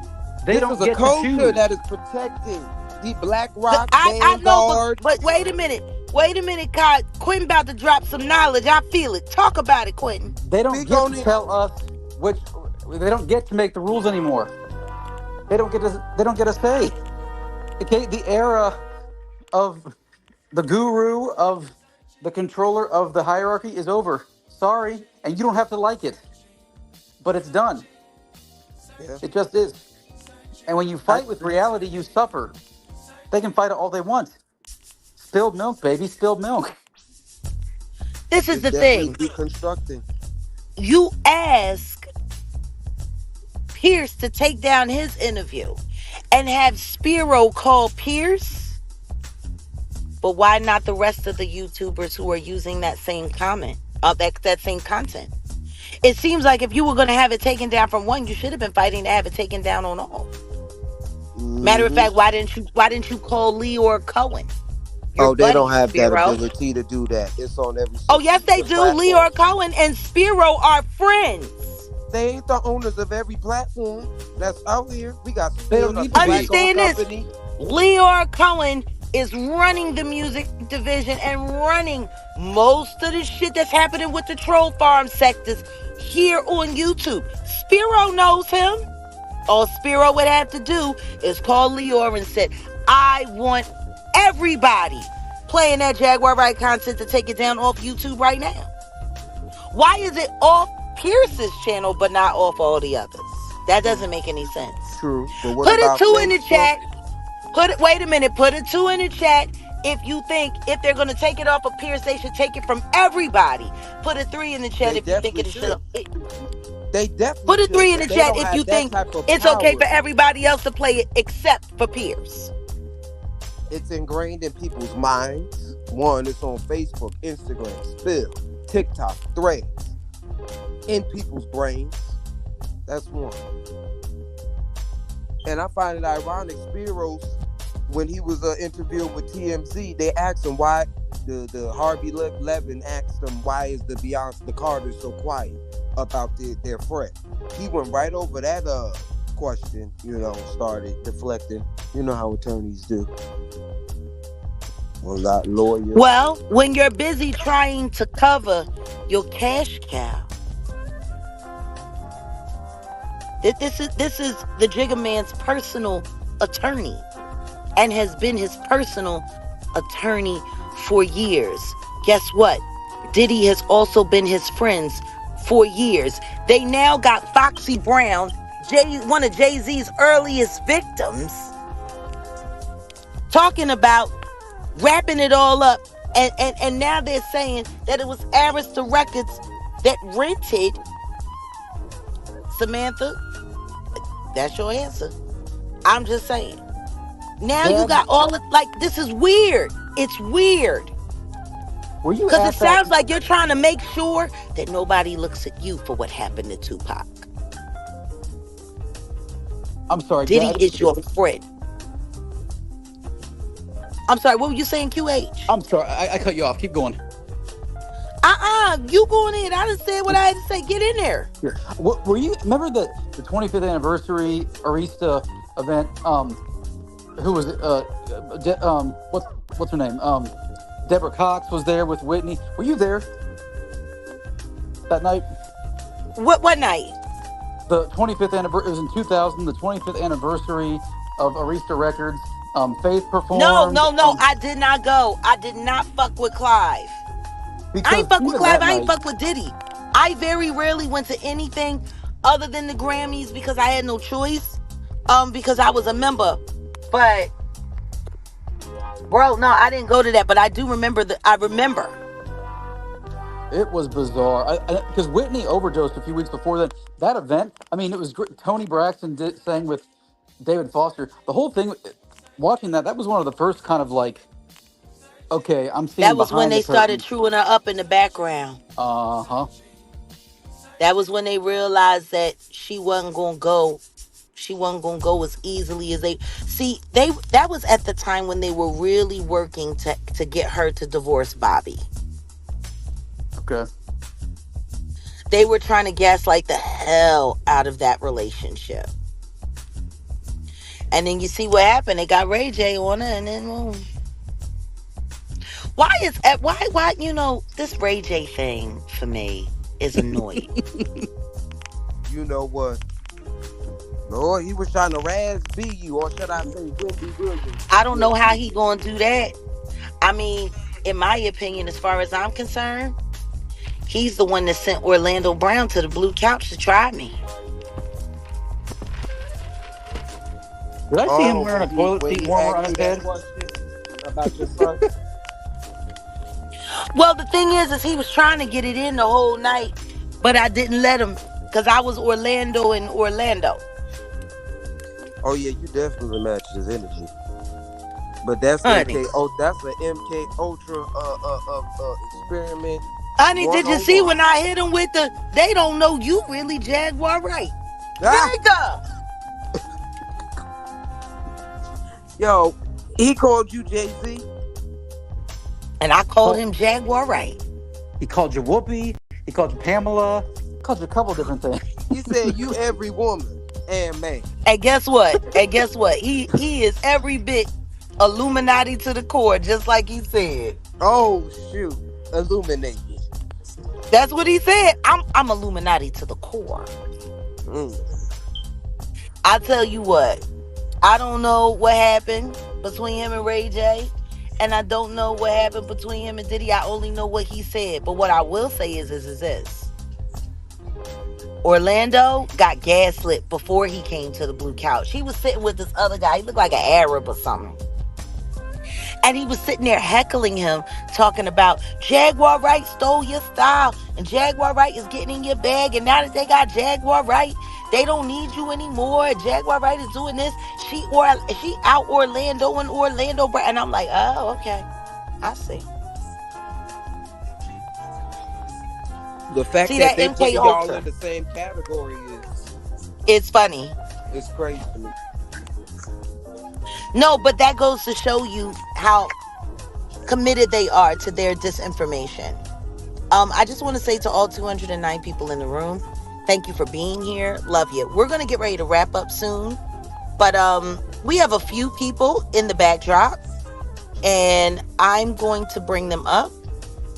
They This don't is a get to culture choose. that is protecting the Black Rock I know, Vanguard. but wait a minute. Wait a minute, God. Quentin about to drop some knowledge. I feel it. Talk about it, Quentin. They don't Speak get on to it. tell us which. They don't get to make the rules anymore. They don't get to. They don't get a say. Okay, the era of the guru, of the controller of the hierarchy is over. Sorry, and you don't have to like it, but it's done. Yeah. It just is. And when you fight with reality, you suffer. They can fight it all they want. Spilled milk, baby, spilled milk. This is It's the definitely thing. deconstructing. You ask Pierce to take down his interview and have Spiro call Pierce, but why not the rest of the YouTubers who are using that same comment, that same content? It seems like if you were going to have it taken down from one, you should have been fighting to have it taken down on all. Matter of fact, why didn't you call Leor Cohen? Your Oh, they buddy, don't have that Spiro. ability to do that. It's on every Oh, yes, they do. platform. Leor Cohen and Spiro are friends. They ain't the owners of every platform that's out here. We got They don't Spill, need a to be. Understand this. company. Leor Cohen is running the music division and running most of the shit that's happening with the troll farm sectors here on YouTube. Spiro knows him. All Spiro would have to do is call Leor and say, I want everybody playing that Jaguar Wright content to take it down off YouTube right now. Why is it off Pierce's channel but not off all the others? That doesn't make any sense. True, but what Put a about 2 in the Facebook? chat. Wait a minute. Put a 2 in the chat. If you think if they're gonna take it off of Pierce, they should take it from everybody. Put a 3 in the chat if you think it should. They definitely Put a should, 3 in but the they chat don't if have you that think type of it's okay power. for everybody else to play it except for Pierce. It's ingrained in people's minds. One, it's on Facebook, Instagram, Spill, TikTok, Threads, in people's brains. That's one. And I find it ironic, Spiros, when he was interviewed with TMZ, they asked him why, the Harvey Levin asked him, why is the Beyonce, the Carters so quiet about their friend? He went right over that question, started deflecting. You know how attorneys do. Well, not lawyers. Well, when you're busy trying to cover your cash cow, this is the Jigga Man's personal attorney and has been his personal attorney for years. Guess what? Diddy has also been his friends for years. They now got Foxy Brown, one of Jay-Z's earliest victims, talking about wrapping it all up. And now they're saying that it was Arista Records that rented. Samantha, that's your answer. I'm just saying. Now you got all of, this is weird. It's weird. Were you Because it at that? sounds like you're trying to make sure that nobody looks at you for what happened to Tupac. I'm sorry, Diddy Dad. is your friend. I'm sorry, what were you saying, QH? I'm sorry, I cut you off. Keep going. You going in. I done said what I had to say. Get in there. Here. Were you remember the 25th anniversary Arista event? Who was it? What's her name? Deborah Cox was there with Whitney. Were you there that night? What night? The 25th anniversary. It was in 2000. The 25th anniversary of Arista Records. Faith performed. No. I did not go. I did not fuck with Clive. I ain't fuck with Clive. I ain't fuck with Diddy. I very rarely went to anything other than the Grammys because I had no choice. Because I was a member. But, bro, no, I didn't go to that. But I do remember I remember. It was bizarre. Because Whitney overdosed a few weeks before that. That event, I mean, it was great. Tony Braxton sang with David Foster. The whole thing, watching that was one of the first kind of okay, I'm seeing that was when they started curtain. truing her up in the background. Uh-huh. That was when they realized that she wasn't going to go She wasn't gonna go as easily as they see. They that was at the time when they were really working to get her to divorce Bobby. Okay. They were trying to gaslight the hell out of that relationship. And then you see what happened. They got Ray J on her, and then why this Ray J thing for me is annoying. You know what? Lord, he was trying to razz B you, or should I say Wendy Williams. I don't With know how you. he gonna do that. I mean, in my opinion, as far as I'm concerned, he's the one that sent Orlando Brown to the blue couch to try me. Did I see him Oh, wearing a toilet when seat he warmer asked on you his that head? question about your son. Well, the thing is he was trying to get it in the whole night, but I didn't let him because I was Orlando in Orlando. Oh yeah, you definitely matched his energy. But that's Honey. MK. Oh, that's a MK Ultra experiment Honey, did you see 101. when I hit him with the they don't know you really Jaguar right? Ah, Nigga. yo, he called you Jay Z. And I called Oh, him Jaguar right. he called you Whoopi. He called you Pamela. He called you a couple different things. He said you every woman and man. And guess what? And guess what? He is every bit Illuminati to the core, just like he said. Oh shoot, illuminated. That's what he said. I'm Illuminati to the core. Mm. I tell you what, I don't know what happened between him and Ray J. And I don't know what happened between him and Diddy. I only know what he said. But what I will say is this. Orlando got gaslit before he came to the blue couch. He was sitting with this other guy. He looked like an Arab or something. And he was sitting there heckling him, talking about Jaguar Wright stole your style, and Jaguar Wright is getting in your bag, and now that they got Jaguar Wright, they don't need you anymore. Jaguar Wright is doing this. She out Orlando and Orlando, and I'm like, oh, okay, I see. The fact See that that they MK putting y'all Ultra? in the same category It's funny. is crazy to me. No, but that goes to show you how committed they are to their disinformation. I just want to say to all 209 people in the room, thank you for being here. Love you. We're going to get ready to wrap up soon. But we have a few people in the backdrop, and I'm going to bring them up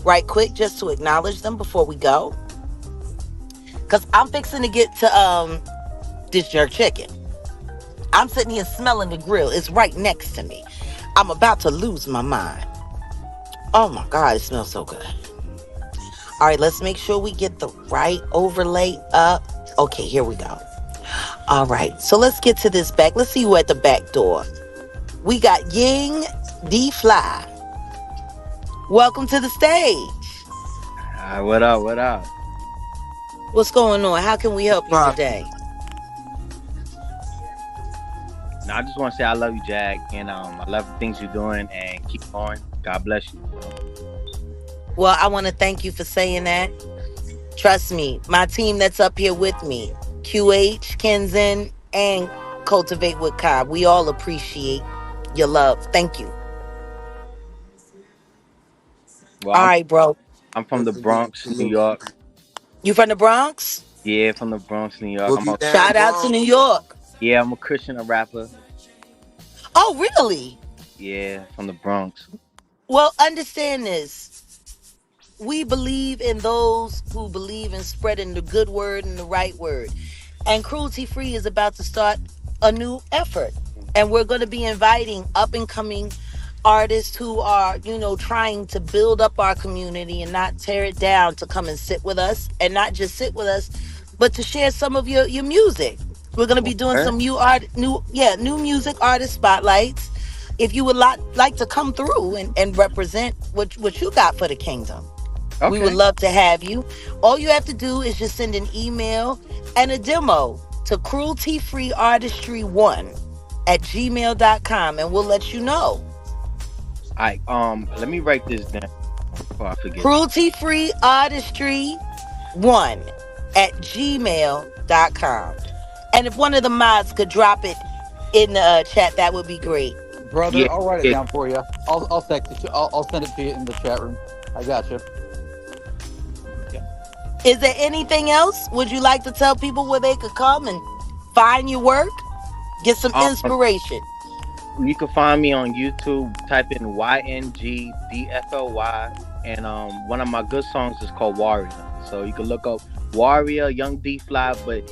right quick just to acknowledge them before we go. Because I'm fixing to get to this jerk chicken. I'm sitting here smelling the grill. It's right next to me. I'm about to lose my mind. Oh my God, it smells so good. All right, let's make sure we get the right overlay up. Okay, here we go. All right, so let's get to this back. Let's see who at the back door. We got Ying D Fly. Welcome to the stage. What up? What up? What's going on? How can we help you today? No, I just want to say I love you, Jag, and I love the things you're doing, and keep going. God bless you. Well, I want to thank you for saying that. Trust me, my team that's up here with me, QH, Kenzen, and Cultivate with Cobb, we all appreciate your love. Thank you. Well, All I'm right, bro. I'm from the Bronx, New York. You from the Bronx? Yeah, from the Bronx, New York. Boogie down Shout out to Bronx. New York. I'm a Christian, a rapper. Oh, really? Yeah, from the Bronx. Well, understand this. We believe in those who believe in spreading the good word and the right word. And Cruelty Free is about to start a new effort. And we're going to be inviting up and coming artists who are, trying to build up our community and not tear it down, to come and sit with us, and not just sit with us, but to share some of your music. We're going to be doing some new music artist spotlights. If you would like to come through and represent what you got for the kingdom, we would love to have you. All you have to do is just send an email and a demo to crueltyfreeartistry1@gmail.com, and we'll let you know. All right, let me write this down before I forget. Crueltyfreeartistry1@gmail.com. And if one of the mods could drop it in the chat, that would be great. Brother, Yeah, I'll write it yeah. down for you. I'll text it. I'll send it to you in the chat room. I got you. Is there anything else? Would you like to tell people where they could come and find your work? Get some Um, inspiration. you can find me on YouTube. Type in YNGDFLY, and one of my good songs is called Warrior. So you can look up Warrior, Young D Fly, but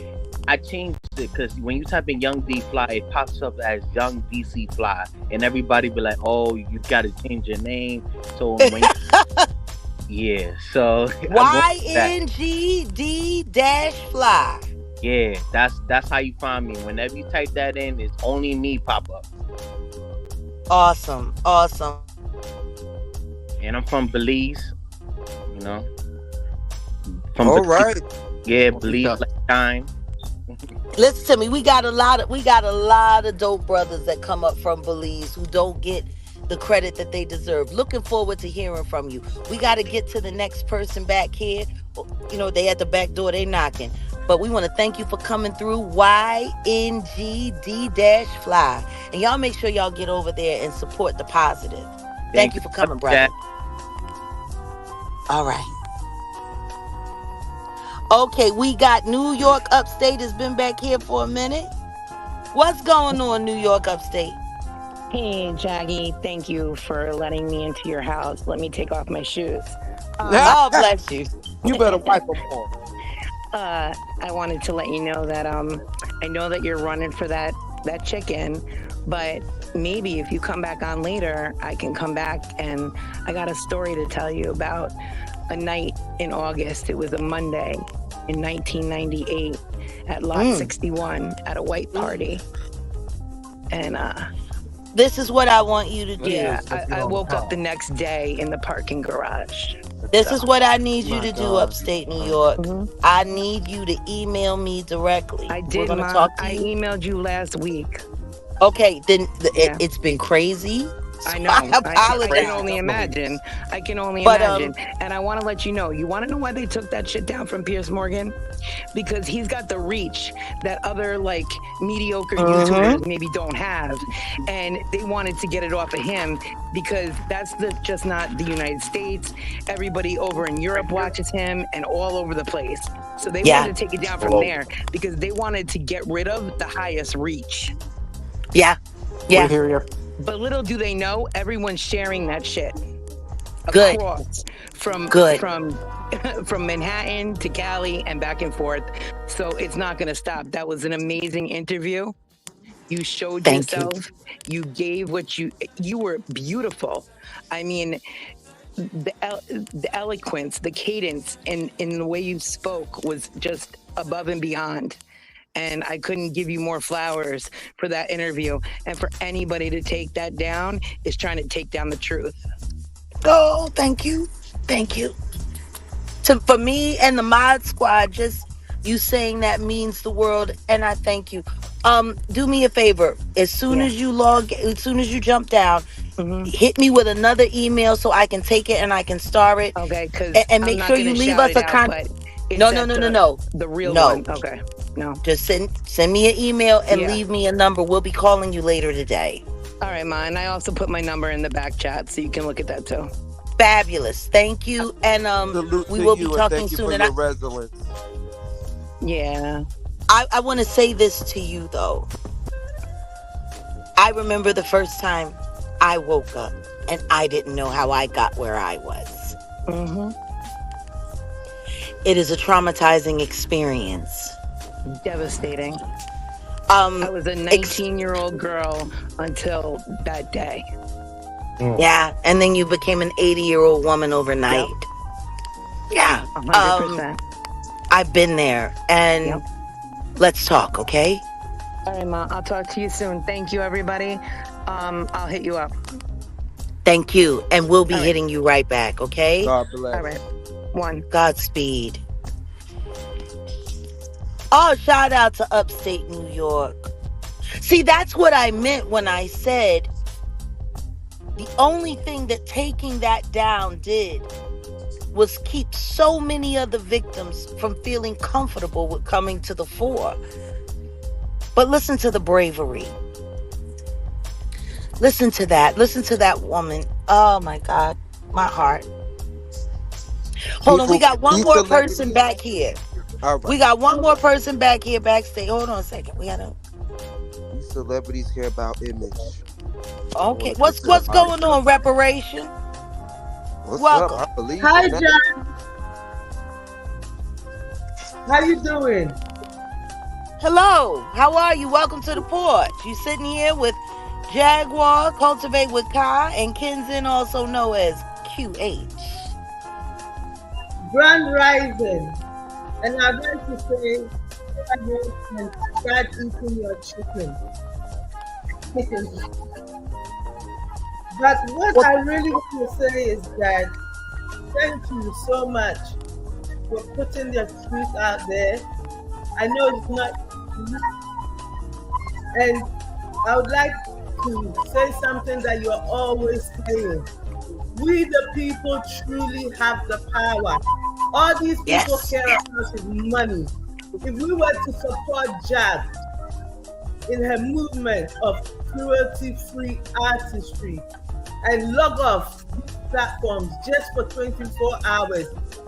I changed it because when you type in Young D Fly, it pops up as Young DC Fly, and everybody be like, "Oh, you got to change your name." So when yeah, so YNGD-fly. Yeah, that's how you find me. Whenever you type that in, it's only me pop up. Awesome. And I'm from Belize, you know. All right. Yeah, Belize like time. Listen to me. We got a lot of dope brothers that come up from Belize who don't get the credit that they deserve. Looking forward to hearing from you. We got to get to the next person back here. You know, they at the back door, they knocking. But we want to thank you for coming through. YNGD-fly. And y'all make sure y'all get over there and support the positive. Thank you for coming, brother. All right. Okay, we got New York Upstate has been back here for a minute. What's going on, New York Upstate? Hey, Jaggy, thank you for letting me into your house. Let me take off my shoes. Oh, bless you. You better wipe them off. I wanted to let you know that I know that you're running for that chicken, but maybe if you come back on later, I can come back, and I got a story to tell you about a night in August. It was a Monday in 1998 at Lot 61 at a white party. And this is what I want you to do. Yeah, I woke up the next day in the parking garage. This is what I need you to do, Upstate New York. I need you to email me directly. I did. We're gonna talk to I you. emailed you last week. Okay, then it's been crazy. I know. I apologize. I can only imagine. And I want to let you know. You want to know why they took that shit down from Piers Morgan? Because he's got the reach that other like mediocre YouTubers maybe don't have, and they wanted to get it off of him because that's just not the United States. Everybody over in Europe watches him, and all over the place. So they wanted to take it down from there because they wanted to get rid of the highest reach. Yeah. We hear you. But little do they know, everyone's sharing that shit. Good. Across from Manhattan to Cali and back and forth. So it's not going to stop. That was an amazing interview. You showed yourself. You gave what you were beautiful. I mean, the eloquence, the cadence, and in the way you spoke was just above and beyond. And I couldn't give you more flowers for that interview. And for anybody to take that down is trying to take down the truth. Oh, thank you. Thank you. For me and the mod squad, just you saying that means the world, and I thank you. Do me a favor. As soon as you jump down, hit me with another email so I can take it and I can star it. Okay, and make sure you leave us a contact. No. The real one. Okay. No. Just send me an email and leave me a number. We'll be calling you later today. All right, Ma. And I also put my number in the back chat so you can look at that too. Fabulous. Thank you. And we will be talking soon. And resilience. Yeah. I want to say this to you though. I remember the first time I woke up and I didn't know how I got where I was. It is a traumatizing experience. Devastating. I was a 19-year-old girl until that day. Yeah, and then you became an 80-year-old woman overnight. Yeah. 100%. I've been there, and let's talk, okay? All right, Ma. I'll talk to you soon. Thank you, everybody. I'll hit you up. Thank you, and we'll be hitting you right back, okay? God bless. All right. One. Godspeed. Oh, shout out to upstate New York. See, that's what I meant when I said the only thing that taking that down did was keep so many of the victims from feeling comfortable with coming to the fore. But listen to the bravery. Listen to that. Listen to that woman. Oh my God. My heart. Hold on. We got one These more person celebrities. back here. All We right. got one more person back here backstage. Hold on a second. We gotta. These celebrities care about image. I want Okay. to get What's to the bottom. going on? Reparation. What's up? Welcome. I believe Hi, in that. Jack. How you doing? Hello. How are you? Welcome to the porch. You sitting here with Jaguar, Cultivate with Kai, and Kenzen, also known as QH. Grand Rising. And I'd like to say, go ahead and start eating your chicken. But what I really want to say is that thank you so much for putting the truth out there. I know it's not, and I would like to say something that you're always saying. We the people truly have the power. All these people care about is money. If we were to support Jag in her movement of cruelty-free artistry and log off these platforms just for 24 hours,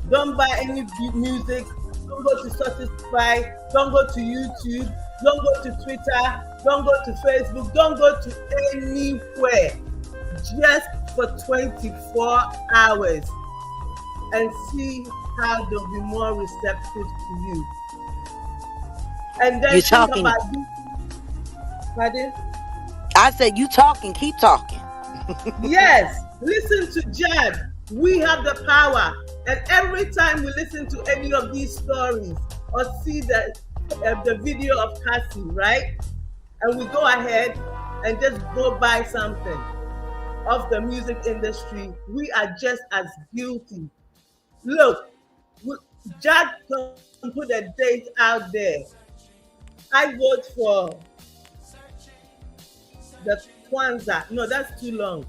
don't buy any music, don't go to Spotify, don't go to YouTube, don't go to Twitter, don't go to Facebook, don't go to anywhere, just for 24 hours and see how they'll be more receptive to you. And then think about this. Pardon? I said you talking, keep talking. Yes, listen to Jag. We have the power. And every time we listen to any of these stories or see the video of Cassie, right? And we go ahead and just go buy something of the music industry, we are just as guilty. Look, Jag can put a date out there. I vote for the Kwanzaa. No, that's too long.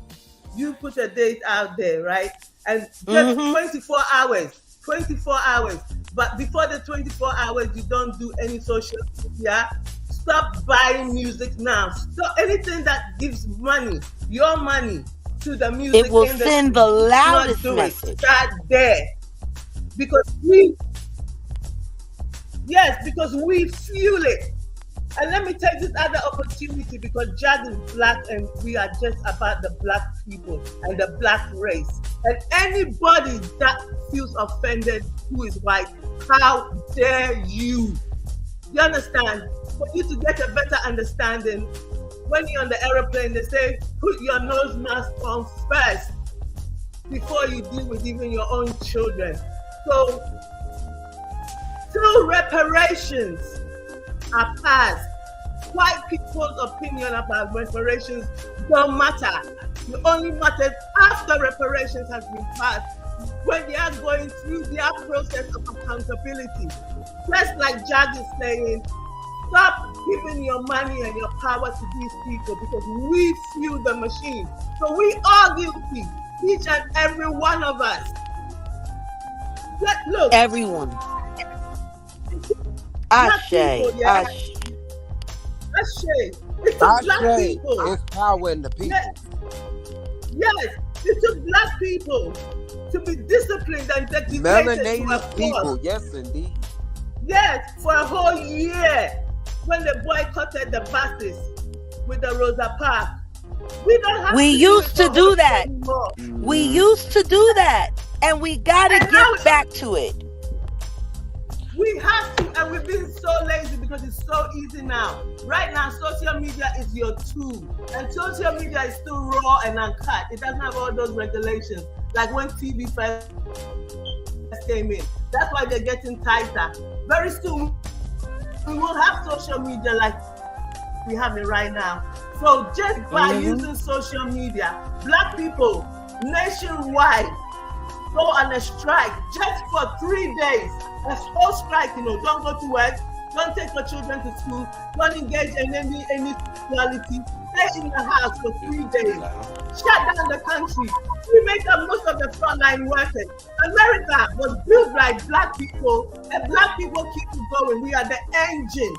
You put a date out there, right? And just 24 hours, 24 hours. But before the 24 hours, you don't do any social media. Stop buying music now. Stop anything that gives money, your money, to the music industry. It will send the loudest message. Start there. Because because we fuel it. And let me take this other opportunity because Jag is black and we are just about the black people and the black race. And anybody that feels offended who is white, how dare you? You understand? For you to get a better understanding, when you're on the aeroplane, they say, put your nose mask on first before you deal with even your own children. So, till reparations are passed, white people's opinion about reparations don't matter. It only matters after reparations has been passed, when they are going through their process of accountability. Just like Jag is saying, stop giving your money and your power to these people because we fuel the machine. So we are guilty, each and every one of us. Look, everyone. Ashe. Ashe. It took black people. It's power in the people. Yes, it took black people to be disciplined and dedicated melanated people. Yes, indeed. Yes, for a whole year when they boycotted the buses with the Rosa Parks. We don't have. We used to do that. We used to do that, and we gotta get back to it. We have to, and we've been so lazy because it's so easy now. Right now, social media is your tool, and social media is still raw and uncut. It doesn't have all those regulations like when TV first came in. That's why they're getting tighter. Very soon, we will have social media like we have it right now. So just by using social media, black people nationwide go on a strike just for 3 days. A whole strike, don't go to work, don't take your children to school, don't engage in any sexuality, stay in the house for 3 days. Shut down the country. We make up most of the frontline workers. America was built by black people, and black people keep it going. We are the engine.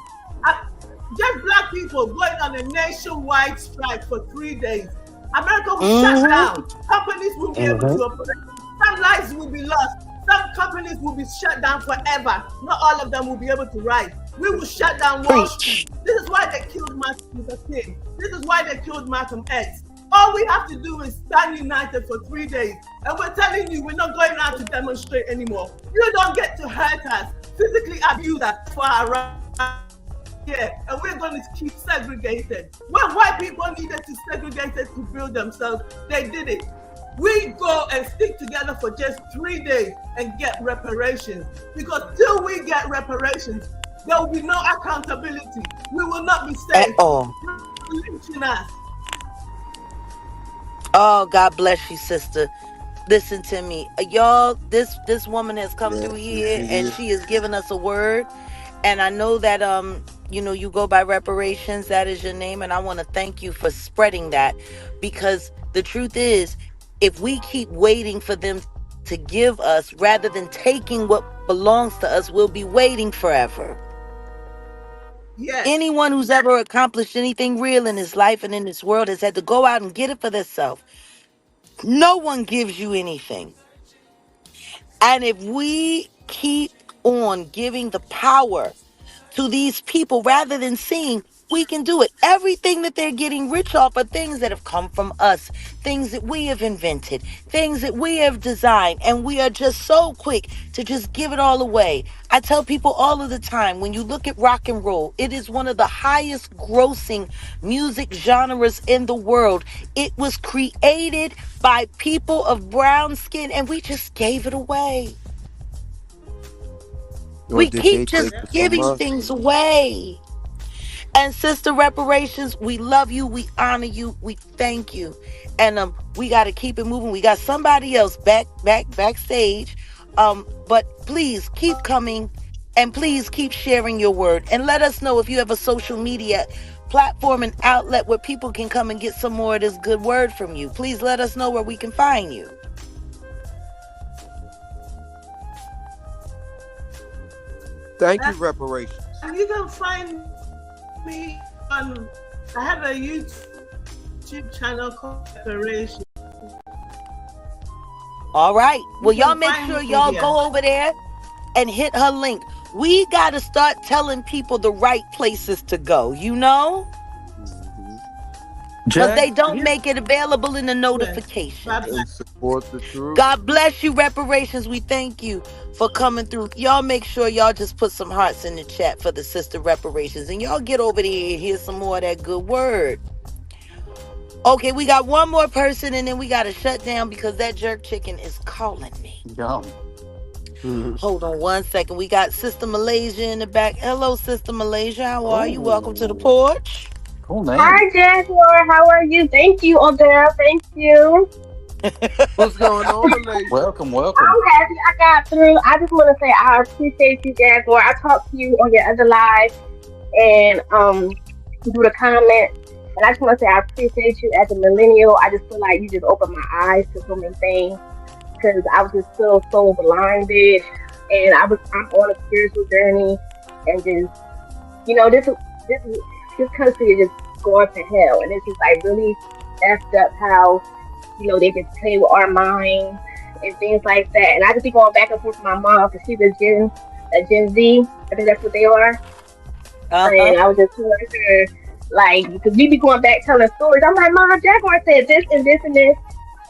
just black people going on a nationwide strike for 3 days. America will shut Mm-hmm. down. Companies will be able to operate. Some lives will be lost. Some companies will be shut down forever. Not all of them will be able to ride. We will shut down Wall Preach. Street. This is why they killed Martin Luther King. This is why they killed Malcolm X. All we have to do is stand united for 3 days. And we're telling you, we're not going out to demonstrate anymore. You don't get to hurt us, physically abuse us for our rights. Yeah, and we're going to keep segregated. When white people needed to segregate it to build themselves, they did it. We go and stick together for just 3 days and get reparations. Because till we get reparations, there will be no accountability. We will not be At safe. all. Lynching us. Oh, God bless you, sister. Listen to me. Y'all, this woman has come through here and she has given us a word. And I know that you go by reparations, that is your name, and I want to thank you for spreading that, because the truth is, if we keep waiting for them to give us rather than taking what belongs to us, we'll be waiting forever. Yes. Anyone who's ever accomplished anything real in his life and in this world has had to go out and get it for themselves. No one gives you anything. And if we keep on giving the power to these people rather than seeing we can do it, everything that they're getting rich off are things that have come from us, things that we have invented, things that we have designed, and we are just so quick to just give it all away. I tell people all of the time, when you look at rock and roll, it is one of the highest grossing music genres in the world. It was created by people of brown skin, and we just gave it away. We keep just giving things away. And Sister Reparations, we love you, we honor you, we thank you. And we gotta keep it moving. We got somebody else backstage. But please keep coming and please keep sharing your word. And let us know if you have a social media platform and outlet where people can come and get some more of this good word from you. Please let us know where we can find you. Thank you, reparations. You can find me on, I have a YouTube channel called Reparation. All right. Well, You y'all can make find sure me y'all there. go over there and hit her link. We got to start telling people the right places to go, you know? Because they don't make it available in the notifications. And support the truth. God bless you, Reparations. We thank you for coming through. Y'all make sure y'all just put some hearts in the chat for the Sister Reparations. And y'all get over there and hear some more of that good word. Okay, we got one more person and then we got to shut down because that jerk chicken is calling me. Yum. Hold on one second. We got Sister Malaysia in the back. Hello, Sister Malaysia. How are you? Welcome to the porch. Cool name. Hi, Jaguar. How are you? Thank you, Odell. Thank you. What's going on, Malaysia? Welcome. I'm happy I got through. I just want to say I appreciate you, Jaguar. I talked to you on your other live and do the comment. And I just want to say I appreciate you as a millennial. I just feel like you just opened my eyes to so many things because I was just still so blinded. And I'm on a spiritual journey and just, this country is just going to hell. And it's just like really effed up how, they just play with our minds and things like that. And I just be going back and forth with my mom because she's a Gen Z. I think that's what they are. And I was just telling her, like, because we be going back telling stories. I'm like, Mom, Jaguar said this and this and this.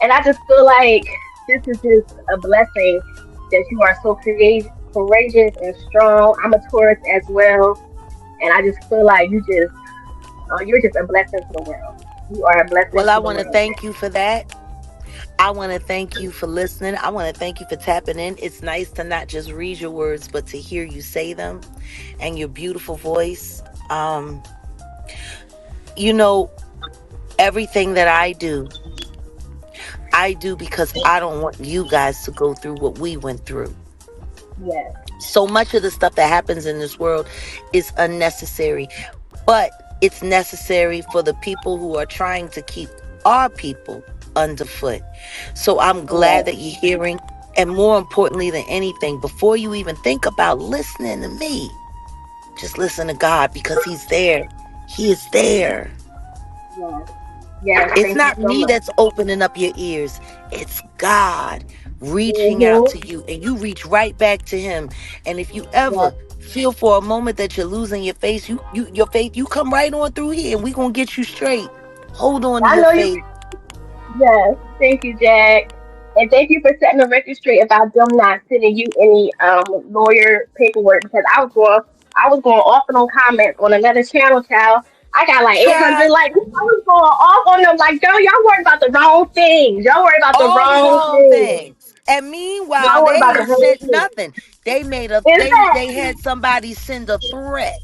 And I just feel like this is just a blessing that you are so courageous and strong. I'm a Taurus as well. And I just feel like you're just a blessing to the world. You are a blessing. Well, I want to thank you for that. I want to thank you for listening. I want to thank you for tapping in. It's nice to not just read your words, but to hear you say them and your beautiful voice. Everything that I do because I don't want you guys to go through what we went through. Yes. So much of the stuff that happens in this world is unnecessary, but it's necessary for the people who are trying to keep our people underfoot. So I'm glad that you're hearing, and more importantly than anything, before you even think about listening to me, Just listen to God because He's there. He is there. Yes. Yes. It's Thank you not so me much. that's opening up your ears. It's God reaching out Mm-hmm. to you, and you reach right back to Him. And if you ever Yes. feel for a moment that you're losing your faith, you come right on through here, and we gonna get you straight. Hold on to I your know you. faith. Yes. Thank you, Jack. And thank you for setting the record straight about them not sending you any lawyer paperwork because I was going off and on comments on another channel, child. I got like 800 Child, likes. I was going off on them like, girl, y'all worried about the wrong things. Y'all worried about the all the wrong wrong things. things. And meanwhile, Y'all worried they about the ain't wrong sent things. nothing. They made a they Exactly. had somebody send a threat.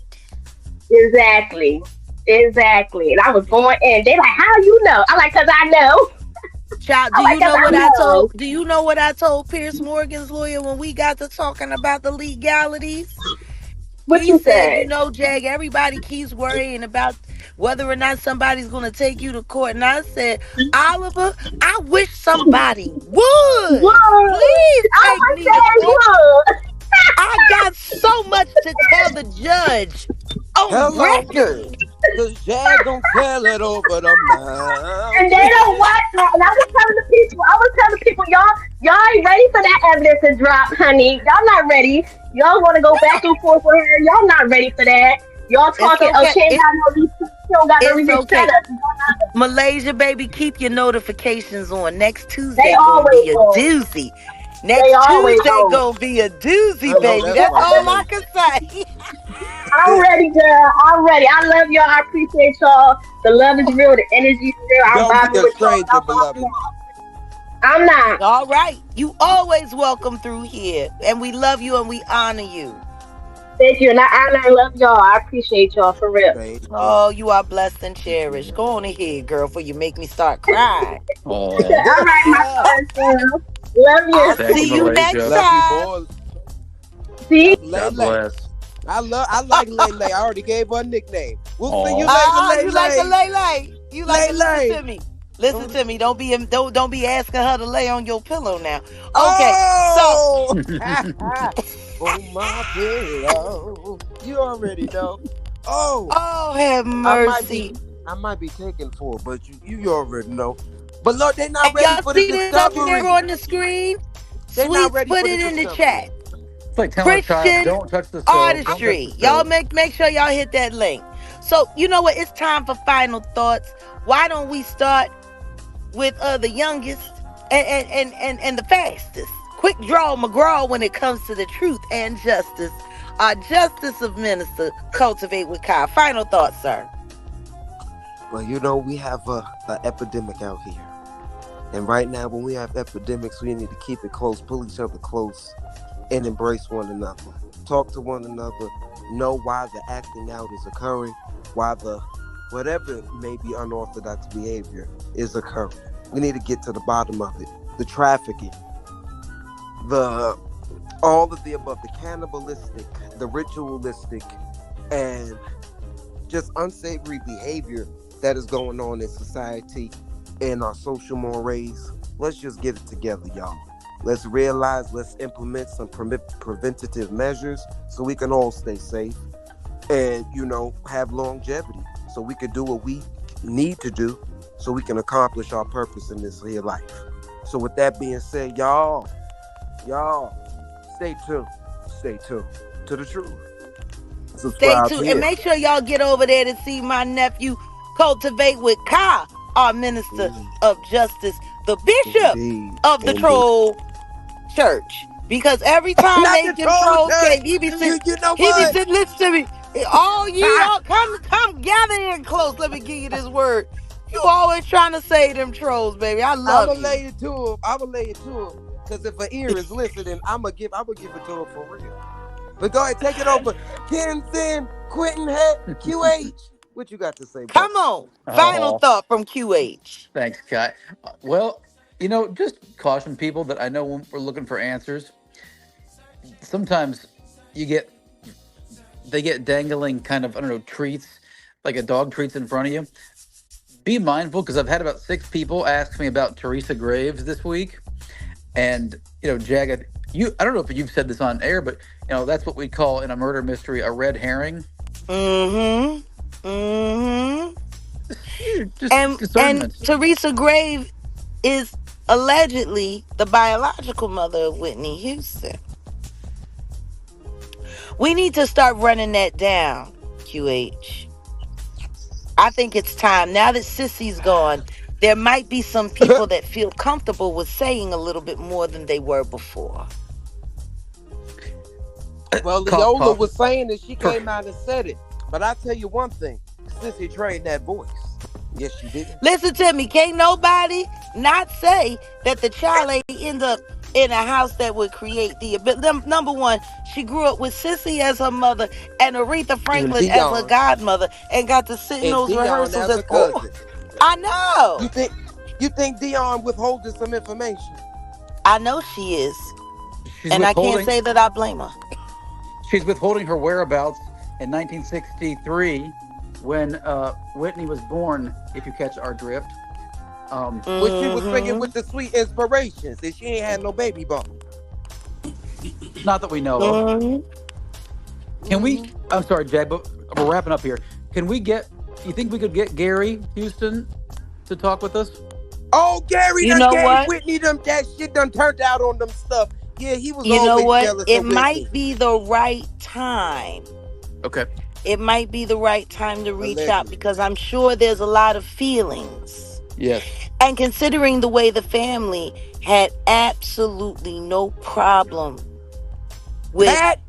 Exactly. Exactly. And I was going in. They like, how you know? I'm like, cause I know. Child, I'm like, cause I know. do you know what I told Pierce Morgan's lawyer when we got to talking about the legalities? What He you said, said? you know, Jag, everybody keeps worrying about whether or not somebody's going to take you to court. And I said, Oliver, I wish somebody would. Whoa. Please I take was me to saying, court. whoa. I got so much to tell the judge on Hello, record. cause Jag gonna tell it over the And they don't mountain. watch that. And I was telling the people, y'all ain't ready for that evidence to drop, honey. Y'all not ready. Y'all want to go back and forth with her. Y'all not ready for that. Y'all It's talking, oh, okay. she ain't got no reason. She don't got no It's reason. Shut okay. up. Y'all not ready. Malaysia, baby, keep your notifications on. Next They Tuesday gonna always be a on. doozy. They Next always Tuesday on. gonna be a doozy, I know baby. that's That's right, all I Malaysia. can say. I'm ready, girl. I'm ready. I love y'all. I appreciate y'all. The love is real. The energy is real. I'm Don't be vibing a with y'all. stranger, beloved. I'm not. All right. You always welcome through here. And we love you and we honor you. Thank you. And I honor and love y'all. I appreciate y'all for real. Thank you. Oh, you are blessed and cherished. Go on ahead, girl, before you make me start crying. Oh, All right, my stars, girl. Love you. I'll thank you, see you next Malaysia. Love you, time. boy. See? That's God Lele. bless. I like Lele. I already gave her a nickname. We'll see you Oh, later, You like a Lele. lay. You like to listen Lele. to me. Listen to me. Don't be asking her to lay on your pillow now. Okay. So Oh! On my pillow. You already know. Oh, oh have I might be mercy. I might be taken for, but you already know. But look, they're not And ready y'all for the see this up there discovery. on the screen? They're not Sweets ready put for the it in the discovery. chat. it's like telling a child, Christian don't touch the stove. Don't touch the artistry. Y'all stove. make sure y'all hit that link. So you know what? It's time for final thoughts. Why don't we start with the youngest and the fastest? Quick draw McGraw when it comes to the truth and justice. Our justice of minister cultivate with Kai. Final thoughts, sir. Well, we have a epidemic out here. And right now, when we have epidemics, we need to keep it close, pull each other close, and embrace one another. Talk to one another, know why the acting out is occurring, why the whatever may be unorthodox behavior is occurring. We need to get to the bottom of it. The trafficking, the all of the above, the cannibalistic, the ritualistic, and just unsavory behavior that is going on in society and our social mores. Let's just get it together, y'all. Let's realize, let's implement some preventative measures so we can all stay safe and, have longevity so we can do what we need to do so we can accomplish our purpose in this here life. So with that being said, y'all, stay tuned to the truth. Stay Subscribe tuned and here. make sure y'all get over there to see my nephew cultivate with Kai, our minister Mm, of justice, the bishop indeed, of the indeed. troll church. Because every time Not they the them troll trolls church. came, he be sitting, You know what? listen to me. All ye all come gather in close. Let me give you this word. You always trying to say them trolls, baby. I I'ma love you. lay it to him. I'ma lay it to him. Cause if an ear is listening, I'ma give it to him for real. But go ahead, take it over. Ken Thin, Quentin Head, QH. What you got to say, brother? Come on. Final Oh, thought from QH. thanks, Kai. Well, just caution people that I know when we're looking for answers. Sometimes you get they get dangling kind of, I don't know, treats, like a dog treats in front of you. Be mindful because I've had about 6 people ask me about Teresa Graves this week. And, Jag, I don't know if you've said this on air, but that's what we call in a murder mystery a red herring. Mm-hmm. Mm-hmm. Just And discernment. Teresa Grave is allegedly the biological mother of Whitney Houston. We need to start running that down, QH. I think it's time. Now that Sissy's gone, there might be some people that feel comfortable with saying a little bit more than they were before. Well, Cough, Leola cough. was saying that she came out and said it. But I tell you one thing, Sissy trained that voice. Yes, she did. Listen to me. Can't nobody not say that the child ain't end up in a house that would create the ability. Number one, she grew up with Sissy as her mother and Aretha And Franklin as her Dion. godmother and got to sit in And those Dion rehearsals as as, a oh, cousin. I know. You think Dion withholding some information? I know she is. She's And I can't withholding. say that I blame her. She's withholding her whereabouts in 1963 when Whitney was born. If you catch our drift. When she was singing with the Sweet Inspirations, and she ain't had no baby bump. Not that we know of. Can we? I'm sorry, Jag, but we're wrapping up here. Can we get? You think we could get Gary Houston to talk with us? Oh, Gary You done know gave what? Whitney them that shit done turned out on them stuff. Yeah, he was You know always what? jealous It of Whitney. might be the right time. Okay. It might be the right time to reach out Allegedly. because I'm sure there's a lot of feelings. Yes. And considering the way the family had absolutely no problem with Pat?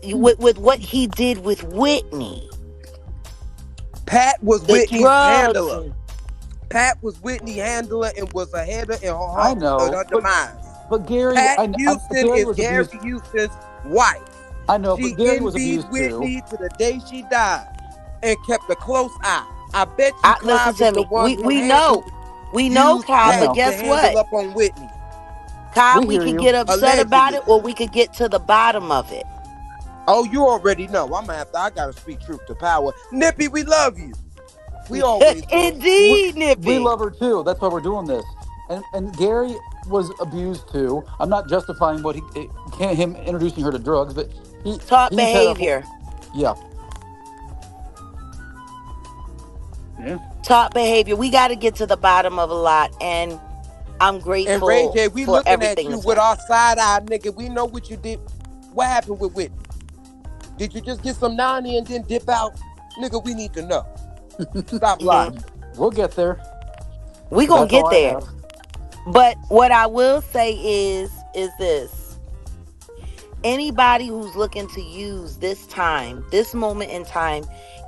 with what he did with Whitney. Pat was The Whitney's drugs. handler. Pat was Whitney's handler and was a header in I know, her but demise. Gary, Pat Houston Gary is was Gary abused. Houston's wife. I know, She but Gary was envied abused Whitney too. to the day she died and kept a close eye. I bet you Listen Clive to is the me. one who We know, used Kyle, I but Pat know. to guess handle what? up on Whitney. Kyle, We we hear could you. get upset about Allegedly. it or we could get to the bottom of it. Oh, you already know. I gotta speak truth to power. Nippy, we love you. We always will. Indeed, Nippy. We love her too. That's why we're doing this. And Gary was abused too. I'm not justifying him introducing her to drugs, but Taught he's had a behavior. yeah. Taught behavior. We got to get to the bottom of a lot, and I'm And grateful Ray J, we for looking at everything you that's with happened. our side eye, nigga. We know what you did. What happened with Whitney? Did you just get some 90 and then dip out? Nigga, we need to know. Stop lying. We'll get there. We gonna That's all get I there. have. But what I will say is this. Anybody who's looking to use this moment in time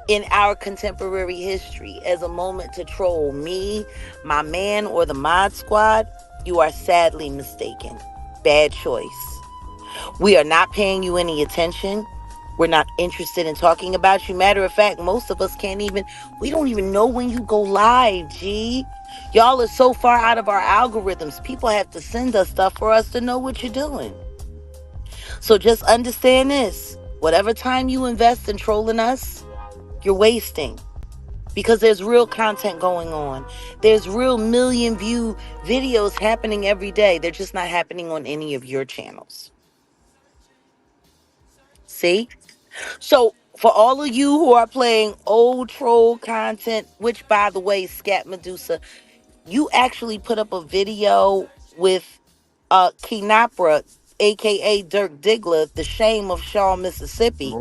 in our contemporary history as a moment to troll me, my man, or the Mod Squad, you are sadly mistaken. Bad choice. We are not paying you any attention. We're not interested in talking about you. Matter of fact, most of us we don't even know when you go live, G. Y'all are so far out of our algorithms. People have to send us stuff for us to know what you're doing. So just understand this. Whatever time you invest in trolling us, you're wasting. Because there's real content going on. There's real million view videos happening every day. They're just not happening on any of your channels. See? So for all of you who are playing old troll content, which by the way, Scat Medusa, you actually put up a video with Kinapra, aka Dirk Diggler, the shame of Shaw, Mississippi,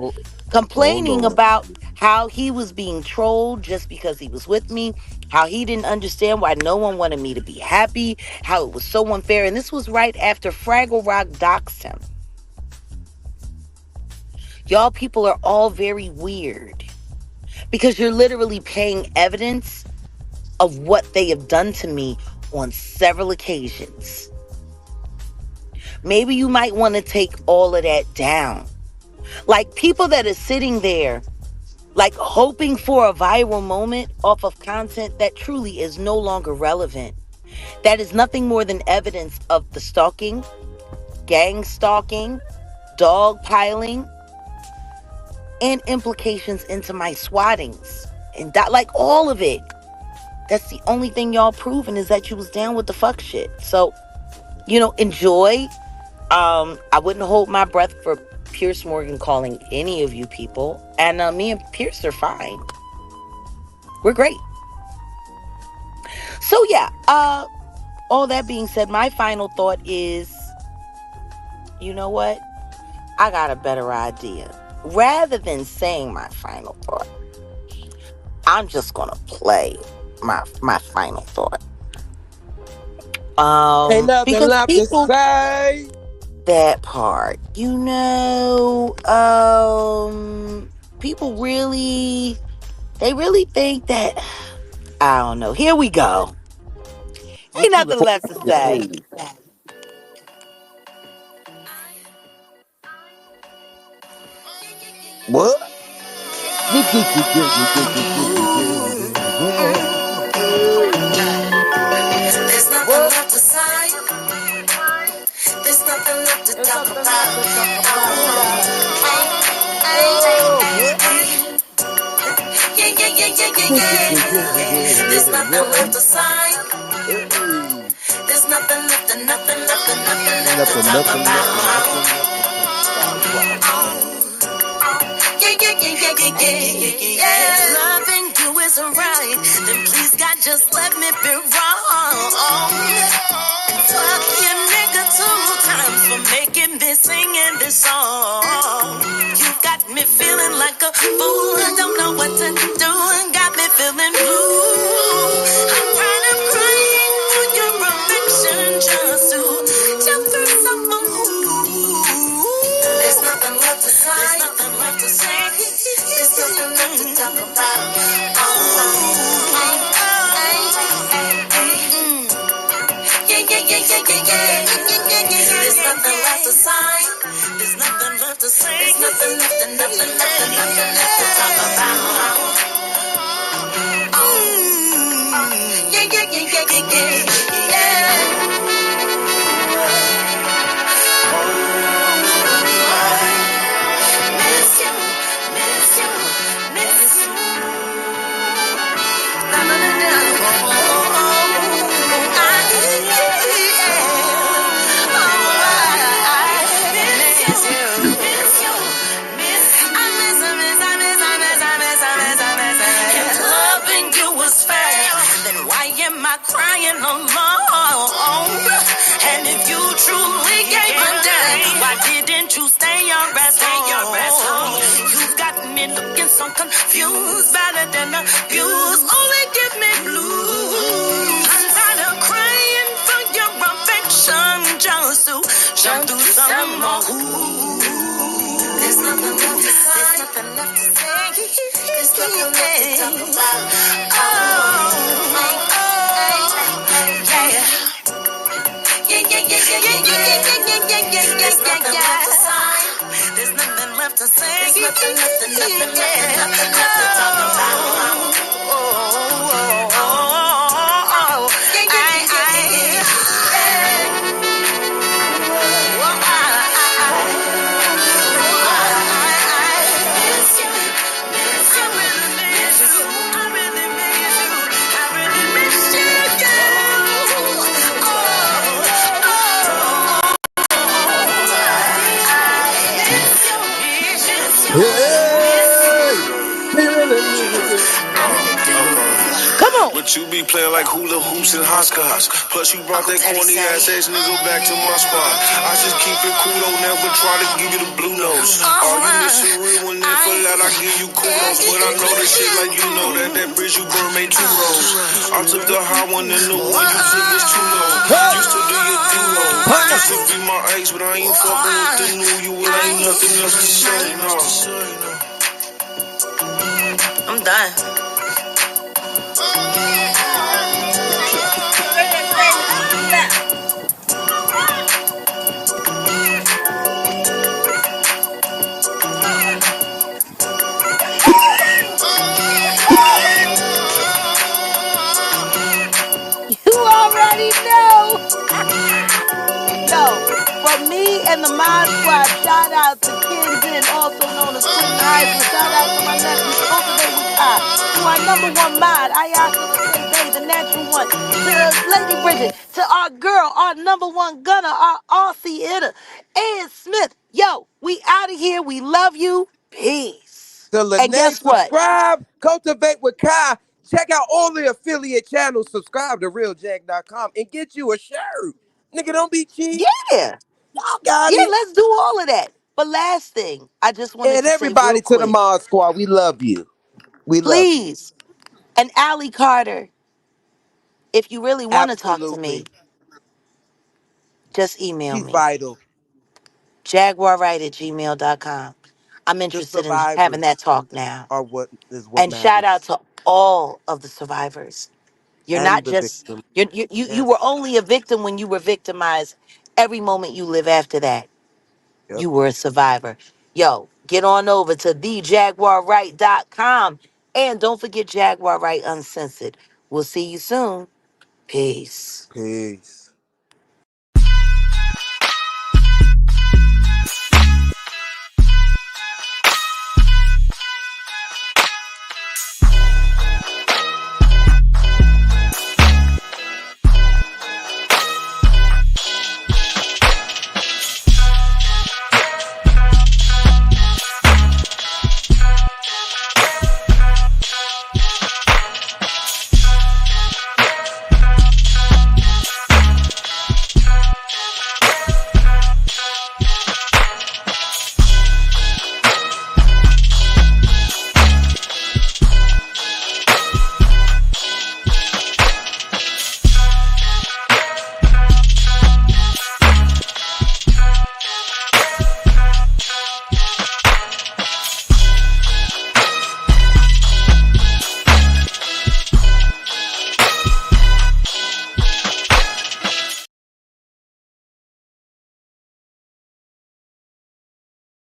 complaining Lord. about how he was being trolled just because he was with me, how he didn't understand why no one wanted me to be happy, how it was so unfair. And this was right after Fraggle Rock doxed him. Y'all people are all very weird because you're literally paying evidence of what they have done to me on several occasions. Maybe you might want to take all of that down. Like people that are sitting there, like hoping for a viral moment off of content that truly is no longer relevant. That is nothing more than evidence of the stalking, gang stalking, dog piling, and implications into my swattings. And that, like all of it. That's the only thing y'all proving is that you was down with the fuck shit. So, enjoy I wouldn't hold my breath for Pierce Morgan calling any of you people. And me and Pierce are fine. We're great. So yeah, all that being said, my final thought is, you know what? I got a better idea. Rather than saying my final thought, I'm just gonna play my final thought. Ain't nothing Because left to people, say. that part, people really, they really think that, I don't know. Here we go. Ain't What you nothing got? left to say. What? Yeah, yeah, yeah, yeah, yeah, yeah, yeah, There's nothing what? left to say. There's nothing left to There's talk nothing left about. to talk about. Yeah, yeah, yeah, yeah, yeah, Yeah, yeah, yeah, yeah, yeah. yeah, There's yeah, nothing yeah. left to say. Hey. There's nothing left, and nothing left, and nothing Ain't left to nothing, talk nothing, nothing, about. nothing left to talk about. Wow. Yeah, yeah, yeah, yeah, yeah, yeah, yeah, yeah. Loving you is right. Then please God, just let me be wrong. Fuck you, nigga, 2 times for making me sing in this song. You got me feeling like a fool. I don't know what to do. Got me feeling blue. I'm tired of crying for your affection just to jump through some moon. There's nothing left to say. There's nothing left to say. There's nothing left to talk about. Yeah, yeah, yeah, yeah, yeah, yeah. There's nothing left to say. There's nothing left to say. There's nothing left and nothing left and nothing left to talk about. Yeah, yeah, yeah, yeah, yeah, yeah, miss you, miss you, miss you. Na na na na. Crying alone, and if you truly gave a damn, why didn't you stay your rest home? You got me looking so confused, better than abused, only give me blues. I'm tired of crying for your affection, just to jump through some more hoops. There's nothing left to say. There's nothing left to say. There's nothing left to talk about. Yeah. Yeah, yeah, yeah, yeah, yeah, yeah, yeah, yeah, yeah, yeah. There's nothing left to say. There's nothing left to say. There's nothing left and nothing left and nothing left to talk about. Yeah, yeah, yeah, yeah, Hey, we really miss you. Come on. But you be playing like hula hoops and hopscotch. Plus you brought that corny ass nigga back to my spot. I just keep it cool, don't never try to give you the blue nose. Arguments are real when they for that I give you kudos. But I know that shit like you know that bridge you burn made 2 rows. I took the high one and the one you took was too low. Used to do your duo. Used to be my ex, but I ain't fucking with the new you. It ain't nothing else to say, no. I'm done. You already know. Yo, from me and the Mod Squad, shout out to Kenzen, also known as Quentin Heisler. Shout out to my nephew, Cultivate with Kai. To our number one mod, Ayaka Bay, the natural one. To Lady Bridget. To our girl, our number one gunner, our Aussie hitter, Ed Smith. Yo, we out of here. We love you. Peace. To And Lene, guess what? subscribe, cultivate with Kai. Check out all the affiliate channels. Subscribe to realjag.com and get you a shirt. Nigga, don't be cheap. Yeah. Y'all got Yeah, it. let's do all of that. But last thing, I just wanted And to say real everybody to the quick, Mod Squad, we love you. We love you. please. And Allie Carter, if you really want to talk to me, Absolutely. just email She's me. vital. JaguarWright@gmail.com. I'm The interested in having that survivors talk now. are what And shout out matters. to all of the survivors. You're not And the just victim. you Yes. were only a victim when you were victimized. Every moment you live after that, Yep. you were a survivor. Yo, get on over to thejaguarwright.com. And don't forget Jaguar Wright Uncensored. We'll see you soon. Peace. Peace.